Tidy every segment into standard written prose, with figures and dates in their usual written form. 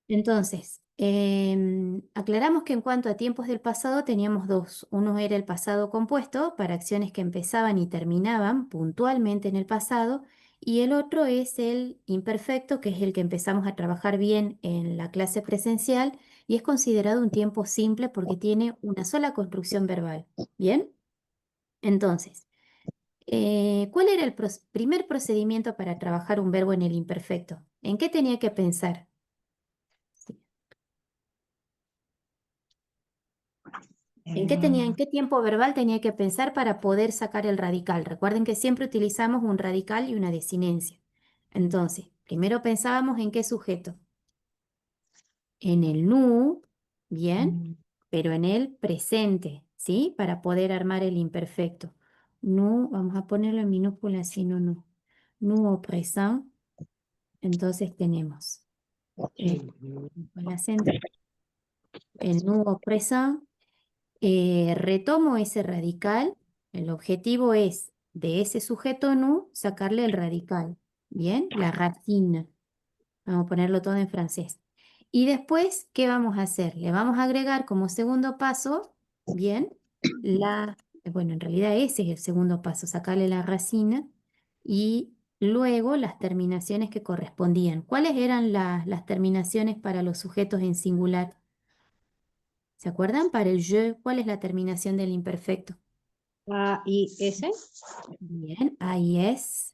Entonces, aclaramos que en cuanto a tiempos del pasado teníamos dos. Uno era el pasado compuesto para acciones que empezaban y terminaban puntualmente en el pasado, y el otro es el imperfecto, que es el que empezamos a trabajar bien en la clase presencial y es considerado un tiempo simple porque tiene una sola construcción verbal. ¿Bien? Entonces, ¿cuál era el primer procedimiento para trabajar un verbo en el imperfecto? ¿En qué tenía que pensar? ¿En qué tiempo verbal tenía que pensar para poder sacar el radical? Recuerden que siempre utilizamos un radical y una desinencia. Entonces, primero pensábamos en qué sujeto. En el nu, bien, Mm, pero en el presente, ¿sí? Para poder armar el imperfecto. Nu, vamos a ponerlo en minúscula, si no, no. Nu au présent. Entonces tenemos el acento, el nu au présent. Retomo ese radical. El objetivo es de ese sujeto nu sacarle el radical. Bien, la racine. Vamos a ponerlo todo en francés. Y después, ¿qué vamos a hacer? Le vamos a agregar como segundo paso, bien, bueno, en realidad ese es el segundo paso, sacarle la racine y luego las terminaciones que correspondían. ¿Cuáles eran las terminaciones para los sujetos en singular? ¿Se acuerdan? Para el je, ¿cuál es la terminación del imperfecto? A, I, S. Bien, ahí es,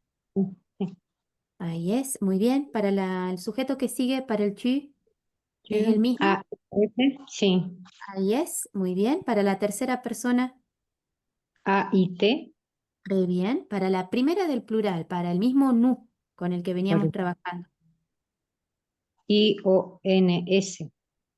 muy bien. Para el sujeto que sigue, para el tu, ¿es el mismo? A, S, sí. Ahí es, muy bien. Para la tercera persona, A, I, T. re bien. Para la primera del plural, para el mismo nu con el que veníamos trabajando. I, O, N, S.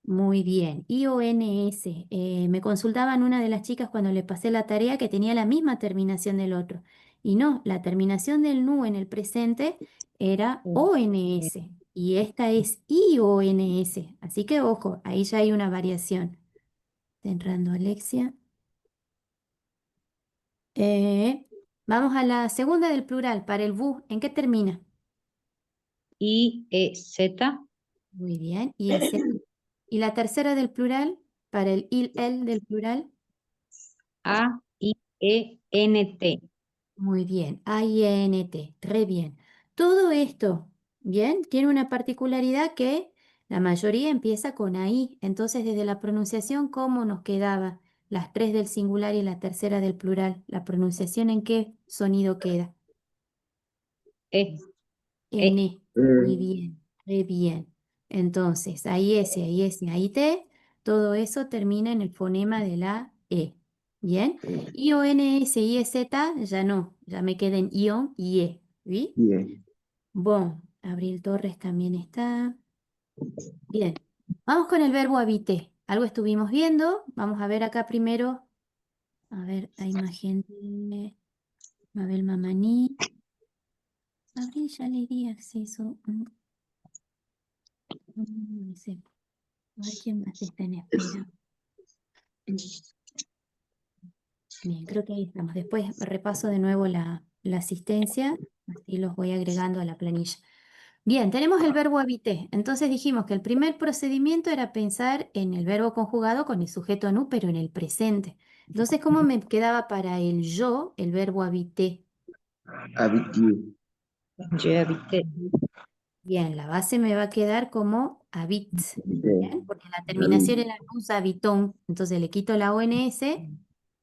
Muy bien. IONS. Me consultaban una de las chicas cuando le pasé la tarea que tenía la misma terminación del otro. Y no, la terminación del nu en el presente era ONS y esta es IONS. Así que ojo, ahí ya hay una variación. Está entrando Alexia. Eh, Vamos a la segunda del plural, para el bu. ¿En qué termina? I, E, Z. Muy bien. Y ese. Y la tercera del plural, para el il, el del plural. A, I, E, N, T. Muy bien, AINT, re bien. Todo esto, bien, tiene una particularidad que la mayoría empieza con AI. Entonces, desde la pronunciación, ¿cómo nos quedaba? Las tres del singular y la tercera del plural. ¿La pronunciación en qué sonido queda? E, E. N. Muy bien, re bien. Entonces, ahí S, ahí S, ahí T, todo eso termina en el fonema de la E. Bien. I, O, N, S, I, E, Z, ya no, ya me quedan ion y E. ¿Vi? Bien. Bon, Abril Torres también está. Bien. Vamos con el verbo habité. Algo estuvimos viendo. Vamos a ver acá primero. A ver, hay más gente. Mabel Mamani. Abril ya le di acceso. No sé. A ver quién más está en espera. Bien, creo que ahí estamos. Después repaso de nuevo la asistencia, así los voy agregando a la planilla. Bien, tenemos el verbo habité. Entonces dijimos que el primer procedimiento era pensar en el verbo conjugado con el sujeto nu, pero en el presente. Entonces, ¿cómo me quedaba para el yo el verbo habité? Habitué. Je habité. Bien, la base me va a quedar como habit. Bien. Bien, porque la terminación era luz habitón. Entonces le quito la ONS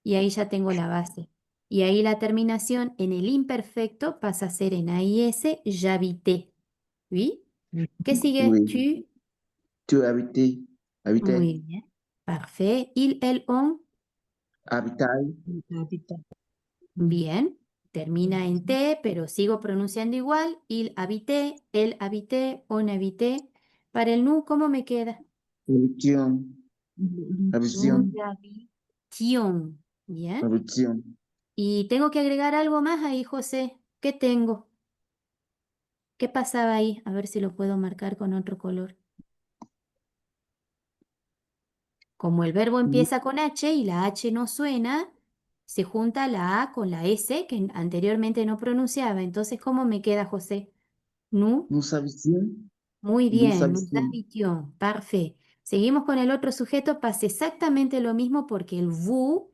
y ahí ya tengo la base. Y ahí la terminación en el imperfecto pasa a ser en AIS, j'habité. ¿Sí? ¿Qué sigue? Oui. Tu. Tu habité. Habité. Muy bien. Parfait. Il, elle, on. Habitail. Habité. Bien. Termina en T, pero sigo pronunciando igual. Il habité, elle habité, on habité. Para el nu, ¿cómo me queda? Habitation. Nous Habitation. habitions. Bien. Habitation. Y tengo que agregar algo más ahí, José. ¿Qué tengo? ¿Qué pasaba ahí? A ver si lo puedo marcar con otro color. Como el verbo empieza con H y la H no suena, se junta la A con la S que anteriormente no pronunciaba. Entonces, ¿cómo me queda, José? Nu. Nous habitions. Muy Vous bien, nous habitions. habitions. Parfait. Seguimos con el otro sujeto, pasa exactamente lo mismo porque el vous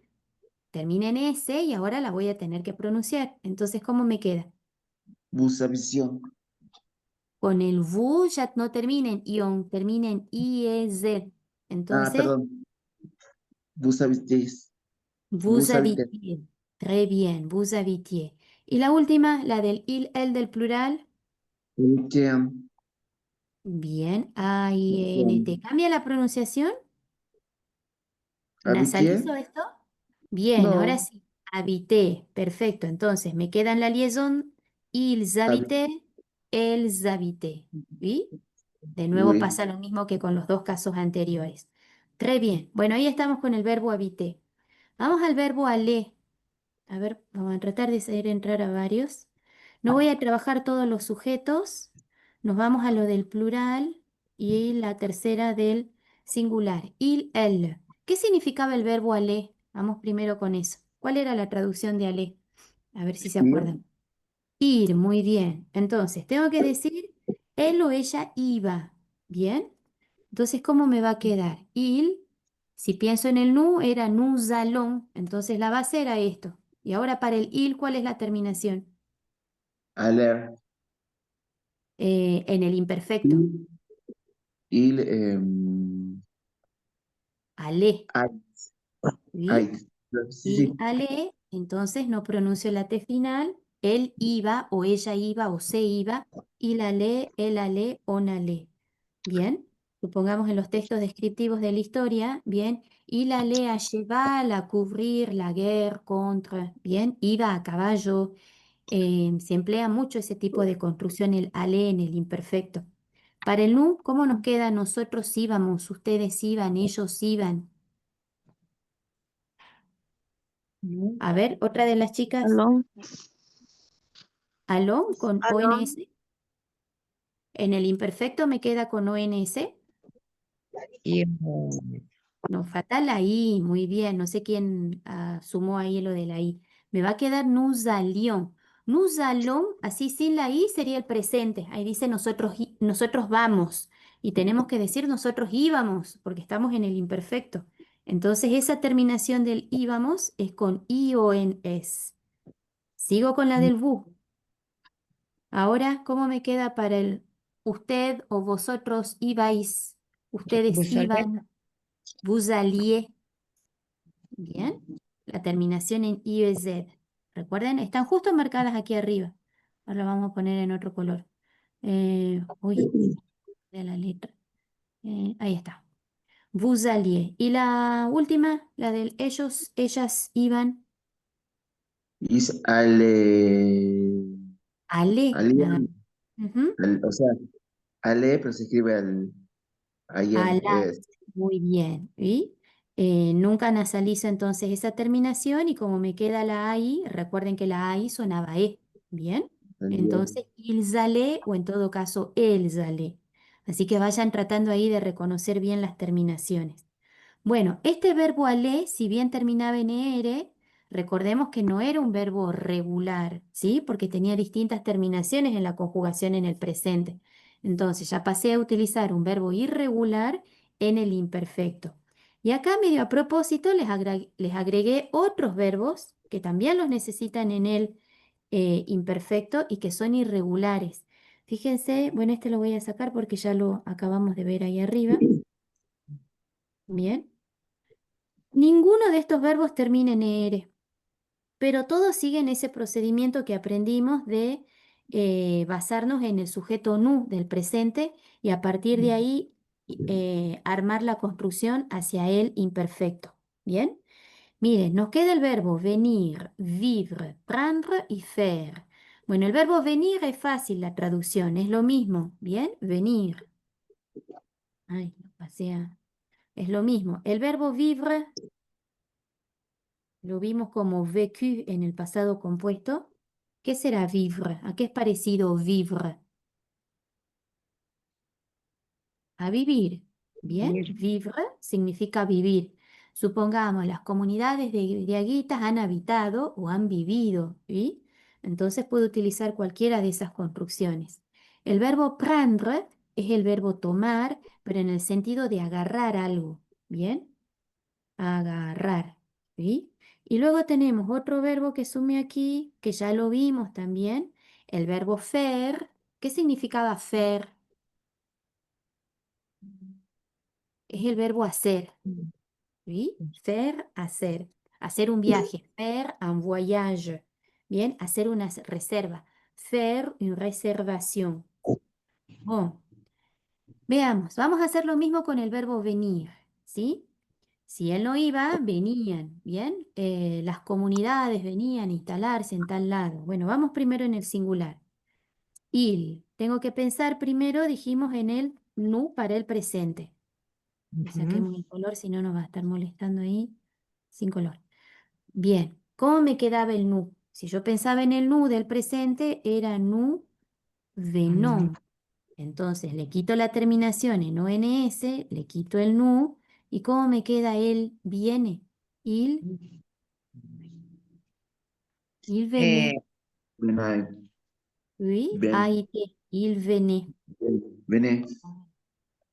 termina en S y ahora la voy a tener que pronunciar. Entonces, ¿cómo me queda? Vous habitions. Con el vous ya no termina en ion, termina en IEZ. Ah, Entonces, perdón. Vous habitez. vous Vous habitez. habitiez. Très bien, vous habitiez. Y la última, la del il, el del plural. Habitez. Bien, A-I-N-T. ¿Cambia la pronunciación? Habitez. ¿Nasalizo esto? Bien, ahora No. sí. Habité. Perfecto. Entonces, me queda en la liaison ils Habitez. habitaient, elles habitaient. ¿Sí? De nuevo Oui. pasa lo mismo que con los dos casos anteriores. Très bien. Bueno, ahí estamos con el verbo habiter. Vamos al verbo aller. A ver, vamos a tratar de hacer entrar a varios. No voy a trabajar todos los sujetos. Nos vamos a lo del plural y la tercera del singular. Il, elle. ¿Qué significaba el verbo aller? Vamos primero con eso. ¿Cuál era la traducción de aller? A ver si se Ir. acuerdan. Ir, muy bien. Entonces, tengo que decir él o ella iba. ¿Bien? Entonces, ¿cómo me va a quedar? Il, si pienso en el nu, era nous allons. Entonces, la base era esto. Y ahora para el il, ¿cuál es la terminación? Aller. En el imperfecto. Il. Il. Allé. Ait. ¿Sí? Ait. Sí, Il sí. allé, entonces no pronuncio la T final. Él iba o ella iba o se iba. Il allé, él allé, on allé. Bien, supongamos en los textos descriptivos de la historia, bien, il allait à cheval à couvrir la guerre contre, bien, iba a caballo, se emplea mucho ese tipo de construcción, el aller en el imperfecto. Para el nu, ¿cómo nos queda? Nosotros íbamos, ustedes iban, ellos iban. A ver, otra de las chicas, Allons. aló con Allons. ONS. En el imperfecto me queda con ONS. Irons. No, fatal la I, muy bien. No sé quién sumó ahí lo de la I. Me va a quedar nous allions. Nous allons, así sin la I sería el presente. Ahí dice nosotros, nosotros vamos. Y tenemos que decir nosotros íbamos, porque estamos en el imperfecto. Entonces esa terminación del íbamos es con IONS. Sigo con la del vous. Ahora, ¿cómo me queda para el usted o vosotros ibais? Ustedes Vous allez. iban, vous alliez. Bien, la terminación en IEZ. Recuerden, están justo marcadas aquí arriba. Ahora lo vamos a poner en otro color. Uy, de la letra. Ahí está. Vous alliez. Y la última, la del ellos, ellas iban. Is ale. Ale, nada Alien. más. Ujú. O sea, ale, pero se escribe al. Alien. Ala, muy bien. ¿Y? Nunca nasalizo entonces esa terminación y como me queda la AI, recuerden que la AI sonaba E. Bien. Alien. Entonces, ils allaient o en todo caso, elles allaient. Así que vayan tratando ahí de reconocer bien las terminaciones. Bueno, este verbo aller, si bien terminaba en ER, recordemos que no era un verbo regular, ¿sí? Porque tenía distintas terminaciones en la conjugación en el presente. Entonces ya pasé a utilizar un verbo irregular en el imperfecto. Y acá medio a propósito les agregué otros verbos que también los necesitan en el imperfecto y que son irregulares. Fíjense, bueno, este lo voy a sacar porque ya lo acabamos de ver ahí arriba. Bien. Ninguno de estos verbos termina en ER, pero todos siguen ese procedimiento que aprendimos de basarnos en el sujeto nu del presente y a partir de ahí armar la construcción hacia el imperfecto. ¿Bien? Miren, nos queda el verbo venir, vivre, prendre y faire. Bueno, el verbo venir es fácil la traducción, es lo mismo. ¿Bien? Venir. Ay, lo pasé es lo mismo. El verbo vivre lo vimos como vécu en el pasado compuesto. ¿Qué será vivre? ¿A qué es parecido vivre? A vivir. Bien, Vivre. vivre significa vivir. Supongamos, las comunidades de Diaguitas han habitado o han vivido, ¿sí? Entonces puedo utilizar cualquiera de esas construcciones. El verbo prendre es el verbo tomar, pero en el sentido de agarrar algo. ¿Bien? Agarrar. ¿Sí? Y luego tenemos otro verbo que sume aquí, que ya lo vimos también, el verbo faire. ¿Qué significaba faire? Es el verbo hacer. ¿Sí? Faire, hacer. Hacer un viaje. Faire un voyage. Bien, hacer una reserva. Faire une réservation. Bon, veamos, vamos a hacer lo mismo con el verbo venir. ¿Sí? Si él no iba, venían, ¿bien? Las comunidades venían a instalarse en tal lado. Bueno, vamos primero en el singular. Il. Tengo que pensar primero, dijimos, en el nu para el presente. Le saquemos el color, si no nos va a estar molestando ahí sin color. Bien, ¿cómo me quedaba el nu? Si yo pensaba en el nu del presente, era nu venons. Entonces le quito la terminación en ONS, le quito el nu, ¿y cómo me queda el viene? Il Eh, venait. Venay. Oui, Ven. AIT, il venait. Vene.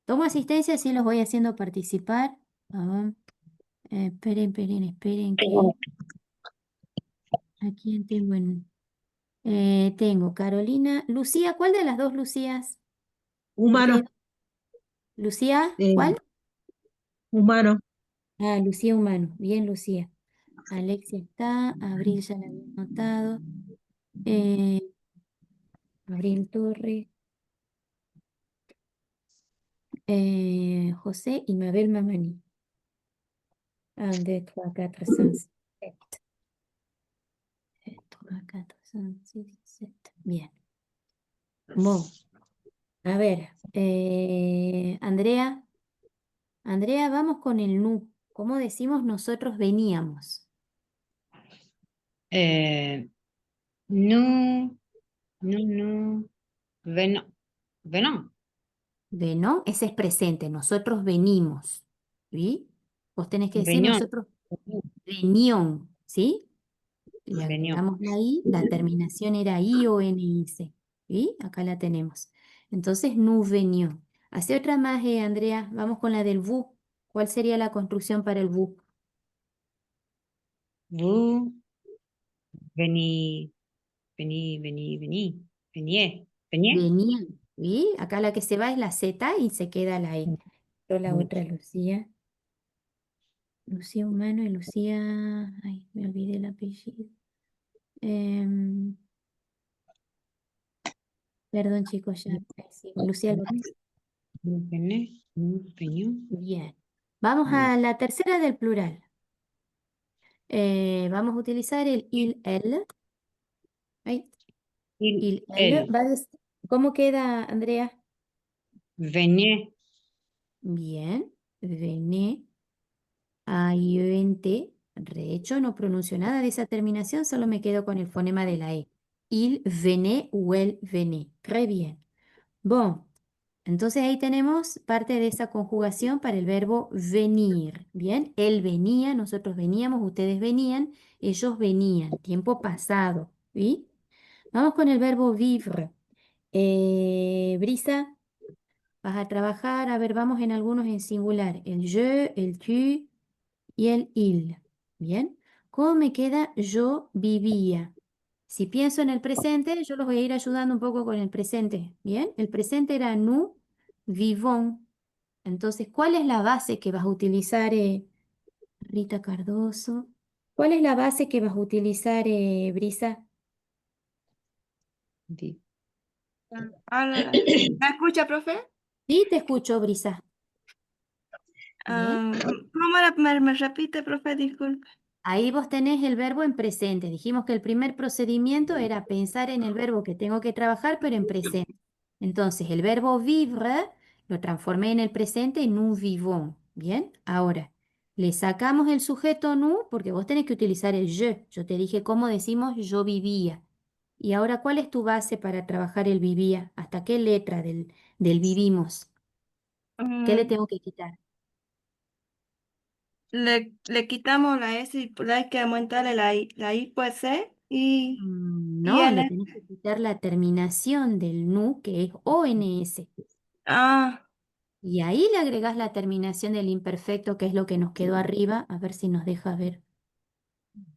Tomo asistencia, así los voy haciendo participar. A ver, esperen que ¿a quién tengo tengo Carolina, Lucía, ¿cuál de las dos Lucías? Humano, Ustedes, Lucía, eh, ¿cuál? humano. Ah, Lucía Humano, bien Lucía. Alexia está, Abril ya la había notado. Eh, Abril Torres, José y Mabel Mamani. 1, 2, 3, 4, 5, 7. 3, 4, 5, 6, 7. Bien. Bueno, a ver, Andrea, vamos con el nu. ¿Cómo decimos nosotros veníamos? no, no, veno, veno, Venó, ese es presente, nosotros venimos. ¿Sí? Vos tenés que decir veñón, nosotros venión, ¿sí? Le veñón. agregamos la I, la terminación era I-O-N-I-C. ¿Sí? Acá la tenemos. Entonces, nous venions. Hace otra más, Andrea. Vamos con la del vous. ¿Cuál sería la construcción para el vous? Vous, vení, venié, venié. Venían. ¿Sí? Acá la que se va es la Z y se queda la E. Pero la otra, Lucía. Lucía Humano y Lucía. Ay, me olvidé el apellido. Em, Perdón, chicos, ya. Ahí sigo. Lucía López. Vené, veñó. Bien. Vamos a la tercera del plural. Vamos a utilizar el il, el. Ay, il, el. Él, ¿Cómo queda, Andrea? veñé, Bien. Vene, AIONT. De hecho, no pronuncio nada de esa terminación, solo me quedo con el fonema de la E. Il venait ou elle venait. Très bien. Bon. Entonces ahí tenemos parte de esa conjugación para el verbo venir. Bien, él venía, nosotros veníamos, ustedes venían, ellos venían, tiempo pasado. ¿Sí? Vamos con el verbo vivre. Brisa, vas a trabajar, a ver, vamos en algunos en singular. El je, el tu y el il. Bien, ¿cómo me queda yo vivía? Si pienso en el presente, yo los voy a ir ayudando un poco con el presente. Bien, el presente era nous vivons. Entonces, ¿cuál es la base que vas a utilizar, Rita Cardoso? ¿Cuál es la base que vas a utilizar, Brisa? di- ¿Me escucha, profe? Sí, te escucho, Brisa. Bien. ¿Cómo me repite, profe? Disculpe. Ahí vos tenés el verbo en presente. Dijimos que el primer procedimiento era pensar en el verbo que tengo que trabajar, pero en presente. Entonces, el verbo vivre lo transformé en el presente, nous vivons. Bien, ahora le sacamos el sujeto nous porque vos tenés que utilizar el je. Yo te dije cómo decimos yo vivía. Y ahora, ¿cuál es tu base para trabajar el vivía? ¿Hasta qué letra del vivimos? ¿Qué le Mm, tengo que quitar? le quitamos la S y hay que aumentarle la I puede ser y No, le L. tenés que quitar la terminación del nu, que es ONS. Ah, Y ahí le agregás la terminación del imperfecto, que es lo que nos quedó arriba. A ver si nos deja ver.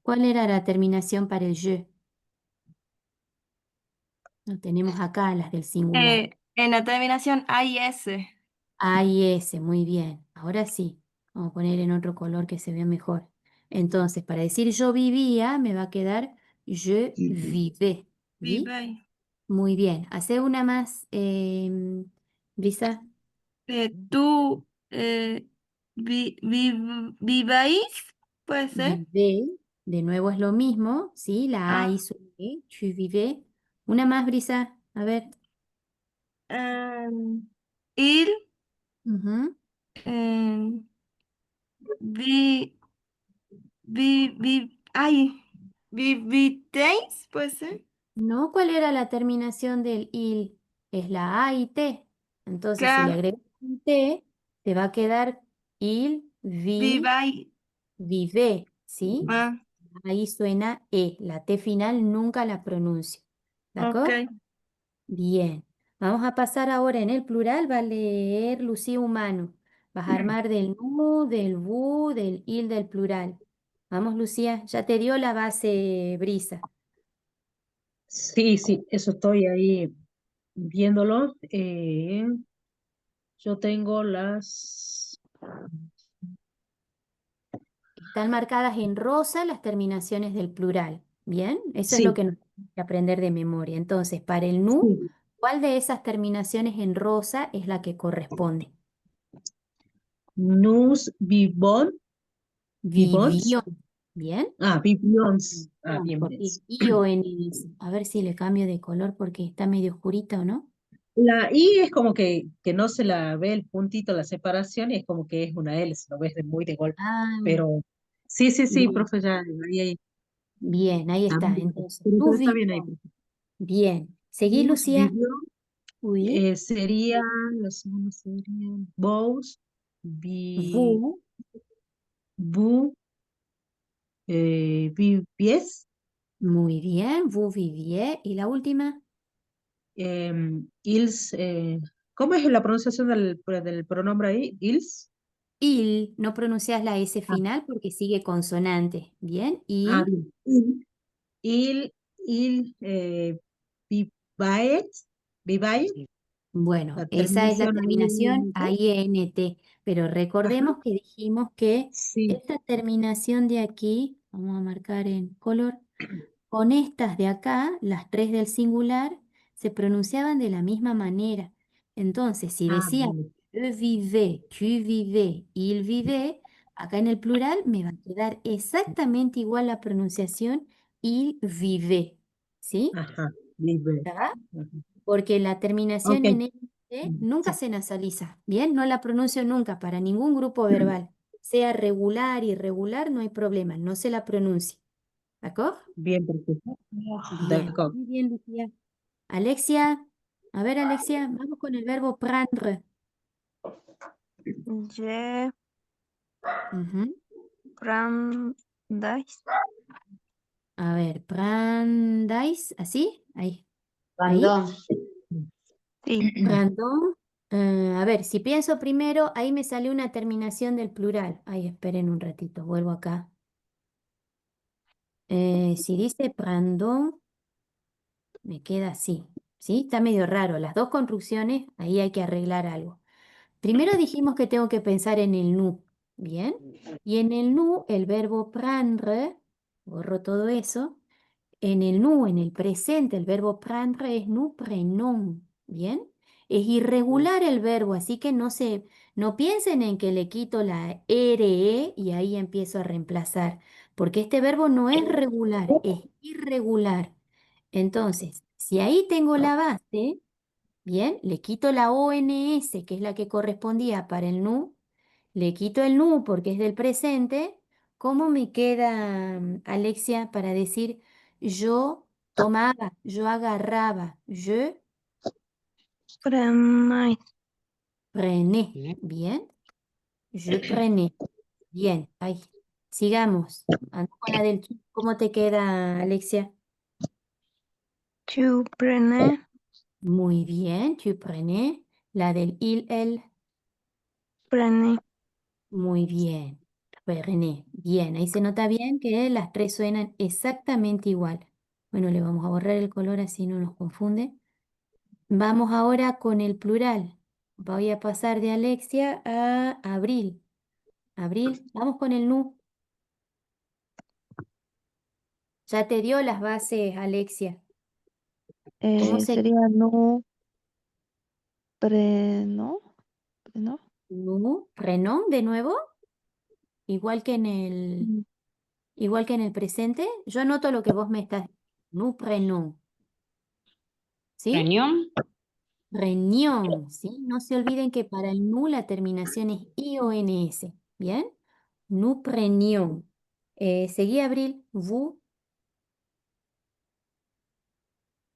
¿Cuál era la terminación para el je? Lo tenemos acá, las del singular. en la terminación hay S. A y S, muy bien. Ahora sí. Vamos a poner en otro color que se vea mejor. Entonces, para decir yo vivía, me va a quedar je Sí. vivais. ¿Vi? Vive. Muy bien. Hace una más, Brisa. Tú viváis, puede ser. Vivais. De nuevo es lo mismo, ¿sí? La A Ah, hizo E. Tu vivais. Una más, Brisa. A ver. il Ujú. em, vi, ay, vivitéis, puede ser. No, ¿cuál era la terminación del il? Es la A y T. Entonces, si le Claro, agregas un T, te va a quedar il, vi, viváis. vive, ¿sí? Ah, Ahí suena E. La T final nunca la pronuncio. ¿De ok. acuerdo? Bien. Vamos a pasar ahora en el plural. Va a leer Lucía Humano. Vas a armar del nu, del bu, del il del plural. Vamos, Lucía. Ya te dio la base, Brisa. Sí, sí, eso estoy ahí viéndolo. Yo tengo las... Están marcadas en rosa las terminaciones del plural. ¿Bien? Eso es lo Sí, que nos tenemos que aprender de memoria. Entonces, para el nu, sí. ¿cuál de esas terminaciones en rosa es la que corresponde? Nous vivons, vivons. Vivió. ¿Bien? Ah, vivions. Ah, Vivió, bien, porque bien. es io en el... A ver si le cambio de color porque está medio oscurita o no. La I es como que no se la ve el puntito, la separación, y es como que es una L, se lo ves muy de golpe. Ah, Pero sí, sí, sí, bien, profe, ya ahí bien, ahí está está. bien. Entonces, Pero tú está bien ahí, vivió. profe. Bien. Seguí, Nous Lucía. vivió, Oui. sería, la segunda sería, vos, vi, Vous. vous, viviez, Muy bien. Vous viviez. ¿Y la última? ils, ¿cómo es la pronunciación del pronombre ahí? Ils. Il, no pronuncias la S Ah, final porque sigue consonante. Bien, il. bien. Il, vivait, vivait, Bueno, la esa es la terminación terminación ahí, INT, pero ajá, recordemos que dijimos que sí, esta terminación de aquí, vamos a marcar en color, con estas de acá, las tres del singular, se pronunciaban de la misma manera. Entonces, si ah, decía vale, je vivais, tu vivais, il vivait, acá en el plural me va a quedar exactamente igual la pronunciación il vivait. ¿Sí? ajá, vive, ¿Verdad? ajá. Porque la terminación Ok, en NT nunca sí, se nasaliza. Bien, no la pronuncio nunca para ningún grupo verbal. Sea regular, irregular, no hay problema, no se la pronuncia. ¿De acuerdo? bien, perfecto. Bien, D'accord. muy bien, Lucía. Alexia, a ver, Alexia, vamos con el verbo prendre. Je Ujú. prendais. A ver, prendais, ¿así? Ahí, ahí. Perdón. Sí. Prendons. A ver, si pienso primero, ahí me sale una terminación del plural. Ay, esperen un ratito, vuelvo acá. Si dice prendons, me queda así. ¿Sí? Está medio raro. Las dos construcciones, ahí hay que arreglar algo. Primero dijimos que tengo que pensar en el nu. ¿Bien? Y en el nu, el verbo prendre, borro todo eso. En el nu, en el presente, el verbo prendre es nous prenons, ¿bien? Es irregular el verbo, así que no piensen en que le quito la RE y ahí empiezo a reemplazar, porque este verbo no es regular, es irregular. Entonces, si ahí tengo la base, ¿bien? Le quito la ONS, que es la que correspondía para el nu, le quito el nu porque es del presente. ¿Cómo me queda, Alexia, para decir yo tomaba, yo agarraba, je Prenais. prenais? Bien, je prenais. Bien, ahí. Sigamos. Ando con la del tu. ¿Cómo te queda, Alexia? Tu prenais. Muy bien, tu prenais. La del il, el. Prenez. Muy bien. René. Bien, ahí se nota bien que las tres suenan exactamente igual. Bueno, le vamos a borrar el color así no nos confunde. Vamos ahora con el plural. Voy a pasar de Alexia a Abril. Abril, vamos con el nu. Ya te dio las bases, Alexia. ¿Cómo se Sería no, preno, preno, nu? ¿Prenom de nuevo? Igual que en el, mm, igual que en el presente. Yo anoto lo que vos me estás. Nu, prenom. ¿Sí? Reunión. Reunión, ¿sí? No se olviden que para el nu la terminación es IONS. ¿Bien? Nu prenions. Seguí, Abril. Vous.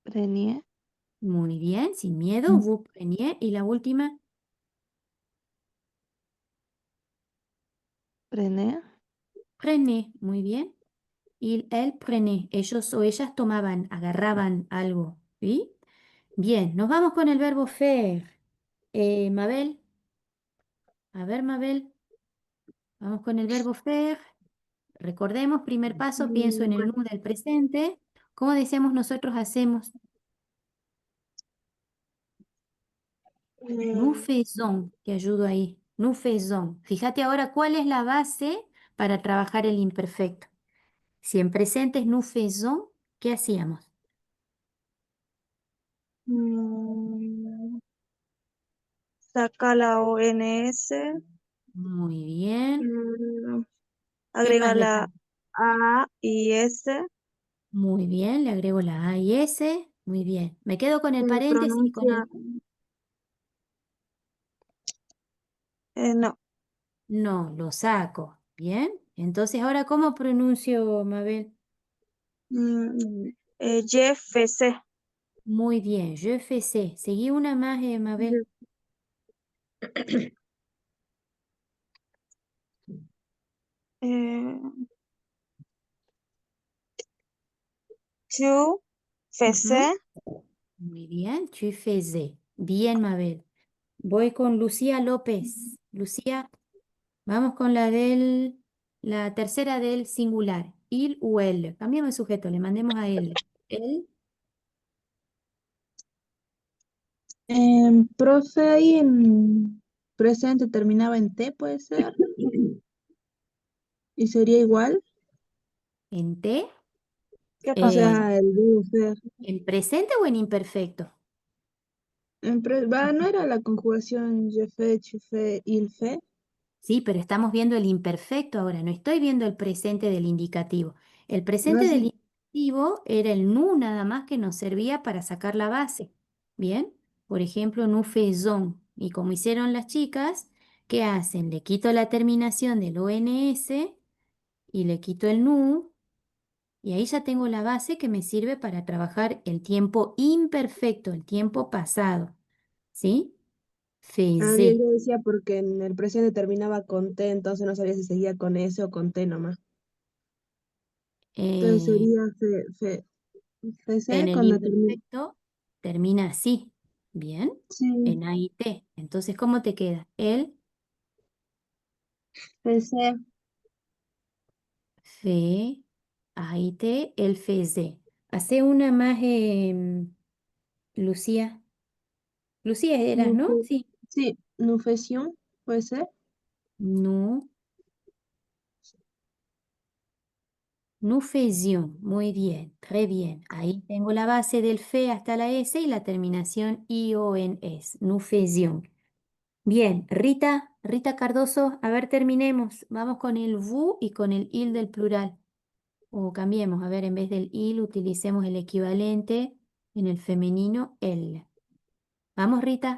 prenie, Muy bien, sin miedo. Vous preniez. Y la última. prene, Prenez. Muy bien. Y él prenez. Ellos o ellas tomaban, agarraban algo. ¿Sí? Bien, nos vamos con el verbo faire. Mabel. A ver, Mabel. Vamos con el verbo faire. Recordemos, primer paso, pienso en el nu del presente. ¿Cómo decíamos nosotros hacemos? Nous faisons, te ayudo ahí. Nous faisons. Fíjate ahora cuál es la base para trabajar el imperfecto. Si en presente es nous faisons, ¿qué hacíamos? Saca la ONS. Muy bien. ¿Qué Agrega más le la falta? A y S. Muy bien, le agrego la A y S. Muy bien. Me quedo con el paréntesis y con Pronuncia. el... No. No, lo saco. Bien. Entonces, ahora, ¿cómo pronuncio, Mabel? YFC. Muy bien, je faisais. Seguí una más, Mabel. Tu faisais. Ujú. Muy bien, tu faisais. Bien, Mabel. Voy con Lucía López. Lucía, vamos con la tercera del singular. Il o él. Cambiamos el sujeto, le mandemos a él. Él, Profe, ahí en presente terminaba en T, puede ser, y sería igual. en T, ¿Qué O pasó? eh, sea, el debe ser. ¿en presente o en imperfecto? No era la conjugación je fais, tu fais, il fait. Sí, pero estamos viendo el imperfecto ahora, no estoy viendo el presente del indicativo. El No presente sé. del indicativo era el nu nada más que nos servía para sacar la base. ¿Bien? Por ejemplo, nous faisons. Y como hicieron las chicas, ¿qué hacen? Le quito la terminación del ONS y le quito el nu y ahí ya tengo la base que me sirve para trabajar el tiempo imperfecto, el tiempo pasado. ¿Sí? Ah, bien, Faisait. yo decía porque en el presente terminaba con T, entonces no sabía si seguía con S o con T nomás. Entonces Eh, sería En fece el con la terminación. imperfecto termina así. Bien. Sí, En A y T. Entonces, ¿cómo te queda? El, fece, fe, A y T, el feze. Hace una más, Lucía. Lucía eras, nous ¿no? fe- Sí. sí, nous faisions, puede ser. No. Nous faisions. Muy bien. Très bien. Ahí tengo la base del fe hasta la S y la terminación IONS. Nous faisions. Bien, Rita Cardoso, a ver, terminemos. Vamos con el vous y con el il del plural. O cambiemos, a ver, en vez del il utilicemos el equivalente en el femenino el. Vamos, Rita.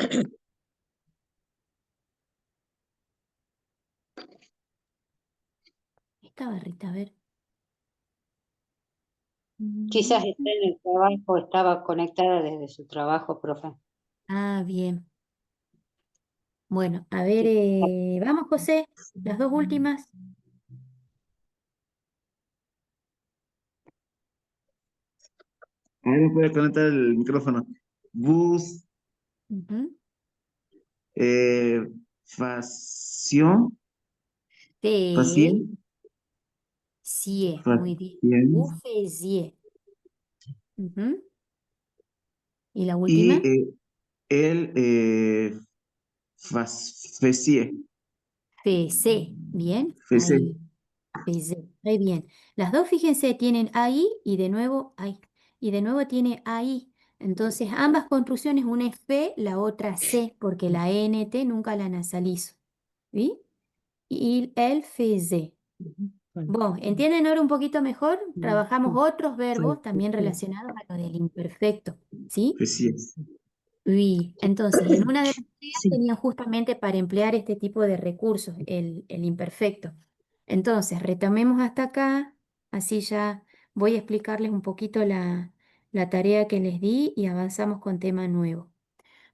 Estaba Rita, a ver. Quizás esté en el trabajo, estaba conectada desde su trabajo, profe. Ah, bien. Bueno, a ver, Sí. vamos, José, las dos últimas. A ver, me puede conectar el micrófono. Bus, Ujú. Eh, Fashion, Fe, fashion, sie, muy bien. Vous fashion. faisiez. Ujú. ¿Y la Y última? él faisait, Faisait. Bien, faisait. ahí. Faisait. Muy bien. Las dos, fíjense, tienen ahí y de nuevo ahí. Y de nuevo tiene ahí. Entonces, ambas construcciones, una es fe, la otra C, porque la NT nunca la nasalizo. ¿Sí? Y él faisait. Ujú. Bueno, Bueno, ¿entienden ahora un poquito mejor? sí, Trabajamos sí, otros sí, verbos también sí, relacionados a lo del imperfecto. ¿Sí? Faisait. Oui, entonces en una de las tareas sí. tenían justamente para emplear este tipo de recursos, el imperfecto. Entonces, retomemos hasta acá, así ya voy a explicarles un poquito la tarea que les di y avanzamos con tema nuevo.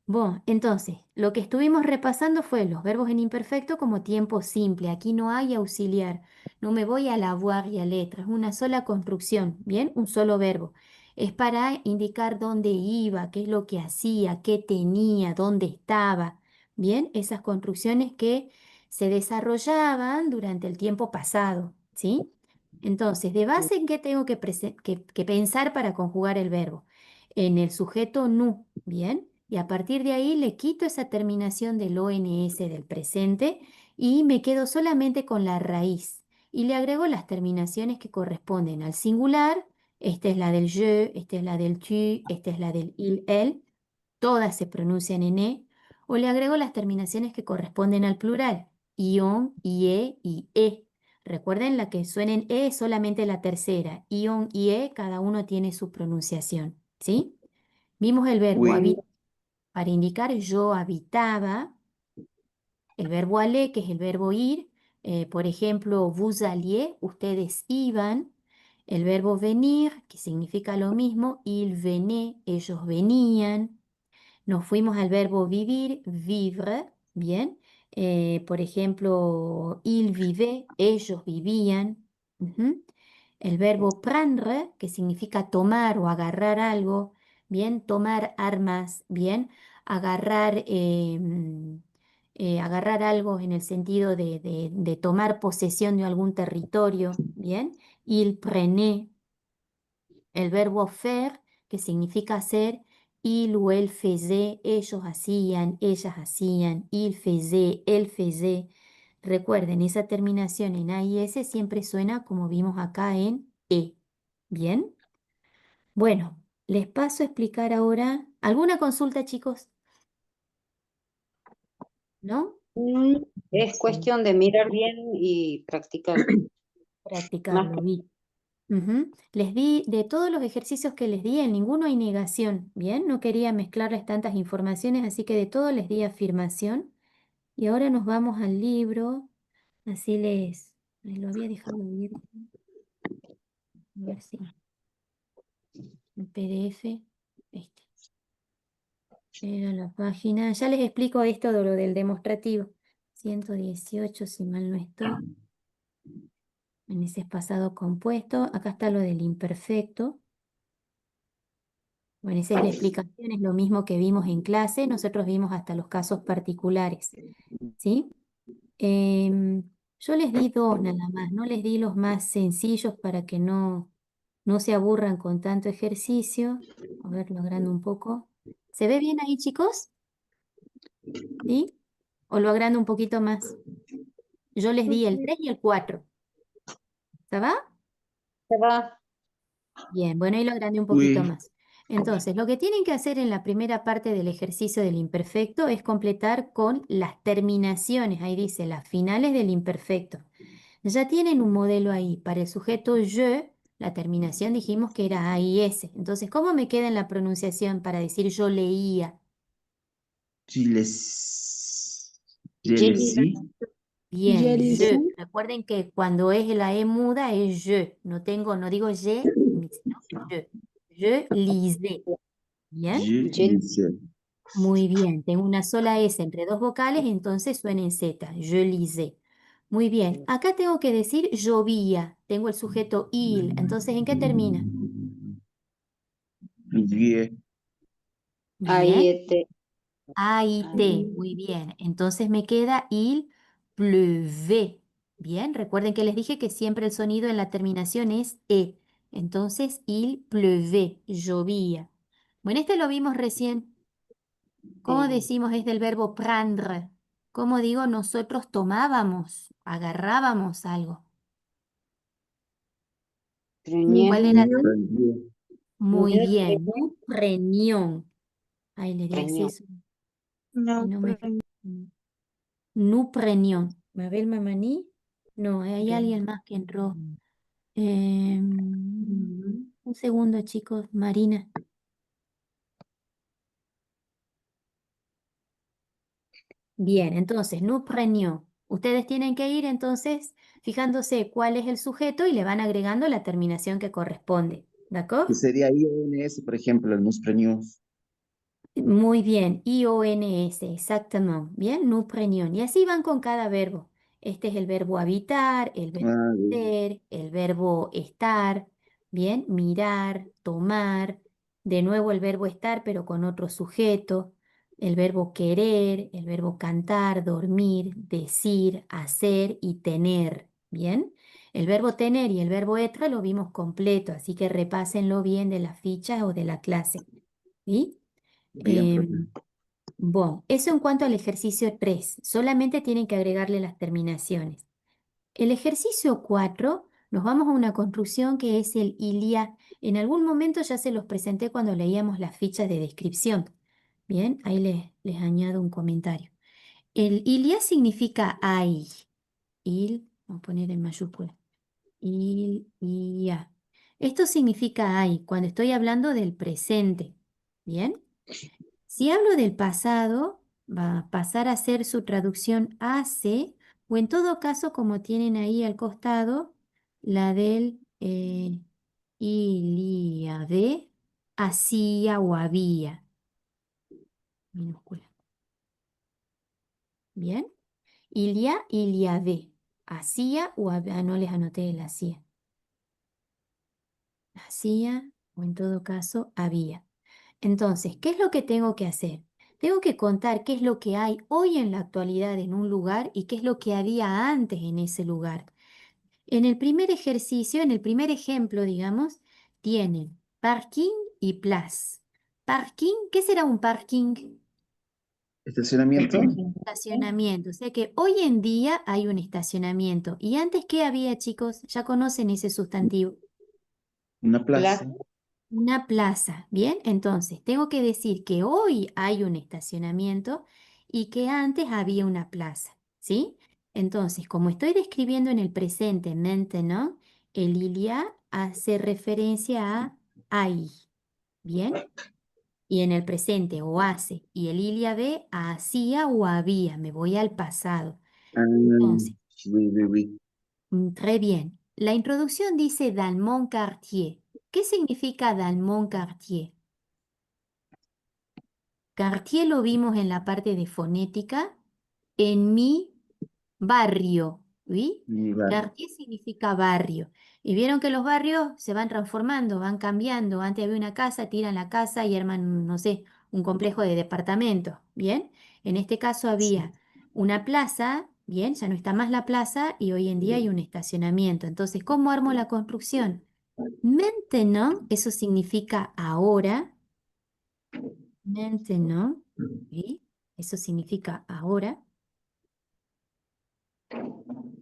Bueno, entonces, lo que estuvimos repasando fue los verbos en imperfecto como tiempo simple. Aquí no hay auxiliar. No me voy a la avoir y a letra. Es una sola construcción, ¿bien? Un solo verbo. Es para indicar dónde iba, qué es lo que hacía, qué tenía, dónde estaba. ¿Bien? Esas construcciones que se desarrollaban durante el tiempo pasado, ¿sí? Entonces, de base, ¿en qué tengo que pensar para conjugar el verbo? En el sujeto nu, ¿bien? Y a partir de ahí le quito esa terminación del ONS del presente y me quedo solamente con la raíz. Y le agrego las terminaciones que corresponden al singular. Esta es la del je, esta es la del tu, esta es la del il, el. Todas se pronuncian en e. O le agrego las terminaciones que corresponden al plural. Ion, ie y e. Recuerden la que suena en e es solamente la tercera. Ion y e, cada uno tiene su pronunciación. ¿Sí? Vimos el verbo Oui, habitar para indicar yo habitaba, el verbo aller, que es el verbo ir, por ejemplo, vous alliez, ustedes iban, el verbo venir, que significa lo mismo, ils venaient, ellos venían, nos fuimos al verbo vivir, vivre, bien, por ejemplo, ils vivaient, ellos vivían. Ujú. El verbo prendre, que significa tomar o agarrar algo, bien, tomar armas, bien, agarrar, agarrar algo en el sentido de tomar posesión de algún territorio, bien, il prenait, el verbo faire, que significa hacer, il ou elle faisait, ellos hacían, ellas hacían, il faisait, elle faisait. Recuerden, esa terminación en A y S siempre suena como vimos acá en E. ¿Bien? Bueno, les paso a explicar ahora. ¿Alguna consulta, chicos? ¿No? Es cuestión de mirar bien y practicar. Más Practicarlo, que vi. Ujú. Les di, de todos los ejercicios que les di, en ninguno hay negación. Bien, no quería mezclarles tantas informaciones, así que de todo les di afirmación. Y ahora nos vamos al libro. Así les... Ay, lo había dejado abierto. A ver si el PDF. Este. Era la página. Ya les explico esto de lo del demostrativo. 118, si mal no estoy. En ese es pasado compuesto. Acá está lo del imperfecto. Bueno, esa es la explicación, es lo mismo que vimos en clase. Nosotros vimos hasta los casos particulares. ¿Sí? Em, yo les di dos nada más, no les di los más sencillos para que no se aburran con tanto ejercicio. A ver, logrando un poco. ¿Se ve bien ahí, chicos? ¿Sí? ¿O lo agrando un poquito más? Yo les di el 3 y el 4. ¿Está? se va. Bien, bueno, ahí lo agrandé un poquito oui. más. Entonces, lo que tienen que hacer en la primera parte del ejercicio del imperfecto es completar con las terminaciones, ahí dice, las finales del imperfecto. Ya tienen un modelo ahí. Para el sujeto je, la terminación dijimos que era A y S. Entonces, ¿cómo me queda en la pronunciación para decir yo leía? Tu les, je J'ai les lu. Bien, Jelly, je. Recuerden que cuando es la E muda es je. No digo je, sino je. Je lisais. Bien, je J'ai lu. lisais. muy bien. Tengo una sola S entre dos vocales, entonces suena en Z. Je lisais. Muy bien. Acá tengo que decir llovía. Tengo el sujeto il. Entonces, ¿en qué termina? Pluvieux. Ahí Bien. A y T, muy bien. Entonces me queda il pleuvait. Bien, recuerden que les dije que siempre el sonido en la terminación es E. Entonces, il pleuvait, llovía. Bueno, este lo vimos recién. ¿Cómo decimos? Es del verbo prendre. ¿Cómo digo? Nosotros tomábamos, agarrábamos algo. ¿Cuál era? Prendió. Muy bien. Nous prenions. Ay, le di Preñó. acceso y No, no me... Nous prenions. Mabel Mamani. No, hay alguien más que entró. Un segundo, chicos. Marina. Bien, entonces, nous prenions. Ustedes tienen que ir entonces fijándose cuál es el sujeto y le van agregando la terminación que corresponde. ¿De Que acuerdo? sería IONS, por ejemplo, el nous prenions. Muy bien, IONS, exactamente. Bien, nous prenions. Y así van con cada verbo. Este es el verbo habitar, el verbo Ah, bien. ser, el verbo estar, bien, mirar, tomar, de nuevo el verbo estar, pero con otro sujeto, el verbo querer, el verbo cantar, dormir, decir, hacer y tener, bien. El verbo tener y el verbo être lo vimos completo, así que repásenlo bien de la ficha o de la clase. ¿Sí? Bien, profe. Bueno, eso en cuanto al ejercicio 3. Solamente tienen que agregarle las terminaciones. El ejercicio 4, nos vamos a una construcción que es el ilia. En algún momento ya se los presenté cuando leíamos las fichas de descripción. Bien, ahí les añado un comentario. El ilia significa hay. Vamos a poner en mayúscula. Ilia. Esto significa hay cuando estoy hablando del presente. Bien. Si hablo del pasado, va a pasar a ser su traducción hace, o en todo caso, como tienen ahí al costado, la del Ilíade, hacía o había, minúscula. ¿Bien? Ilia, Ilíade, hacía o había, no les anoté el hacía. Hacía, o en todo caso, había. Entonces, ¿qué es lo que tengo que hacer? Tengo que contar qué es lo que hay hoy en la actualidad en un lugar y qué es lo que había antes en ese lugar. En el primer ejercicio, en el primer ejemplo, digamos, tienen parking y place. Parking, ¿qué será un parking? ¿Estacionamiento? Estacionamiento. O sea que hoy en día hay un estacionamiento. ¿Y antes qué había, chicos? Ya conocen ese sustantivo. Una plaza. Una plaza, ¿bien? Entonces, tengo que decir que hoy hay un estacionamiento y que antes había una plaza, ¿sí? Entonces, como estoy describiendo en el presente maintenant, el ilia hace referencia a ahí, ¿bien? Y en el presente o hace, y el ilia de hacía o había, me voy al pasado. Ah, Entonces, oui, oui, oui. Très bien. La introducción dice dans mon quartier. ¿Qué significa dans mon quartier? Cartier lo vimos en la parte de fonética, en mi barrio, ¿sí? Mi barrio. Cartier significa barrio. Y vieron que los barrios se van transformando, van cambiando. Antes había una casa, tiran la casa y arman, no sé, un complejo de departamentos, ¿bien? En este caso había una plaza, ¿bien? Ya no está más la plaza y hoy en día hay un estacionamiento. Entonces, ¿cómo armo la construcción? Maintenant, eso significa ahora. Maintenant, ¿sí? Eso significa ahora.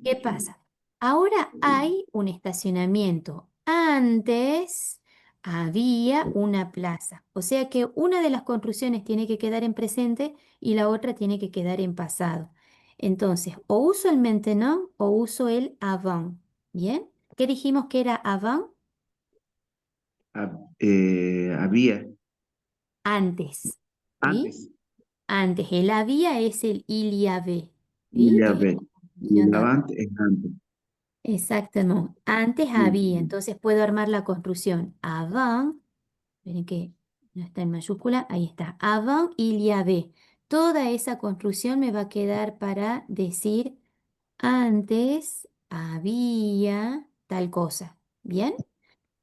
¿Qué pasa? Ahora hay un estacionamiento. Antes había una plaza. O sea que una de las construcciones tiene que quedar en presente y la otra tiene que quedar en pasado. Entonces, o uso el maintenant o uso el avant. ¿Bien? ¿Qué dijimos que era avant? Había. Antes. ¿Sí? Antes. Antes. El había es el il y avait. Y ¿Sí? la Que es la ve. Y construcción el de avant. avante es antes. Exactamente. Antes había, Mm. entonces puedo armar la construcción. Avant, miren que no está en mayúscula, ahí está. Avant il y avait. Toda esa construcción me va a quedar para decir antes había tal cosa. ¿Bien?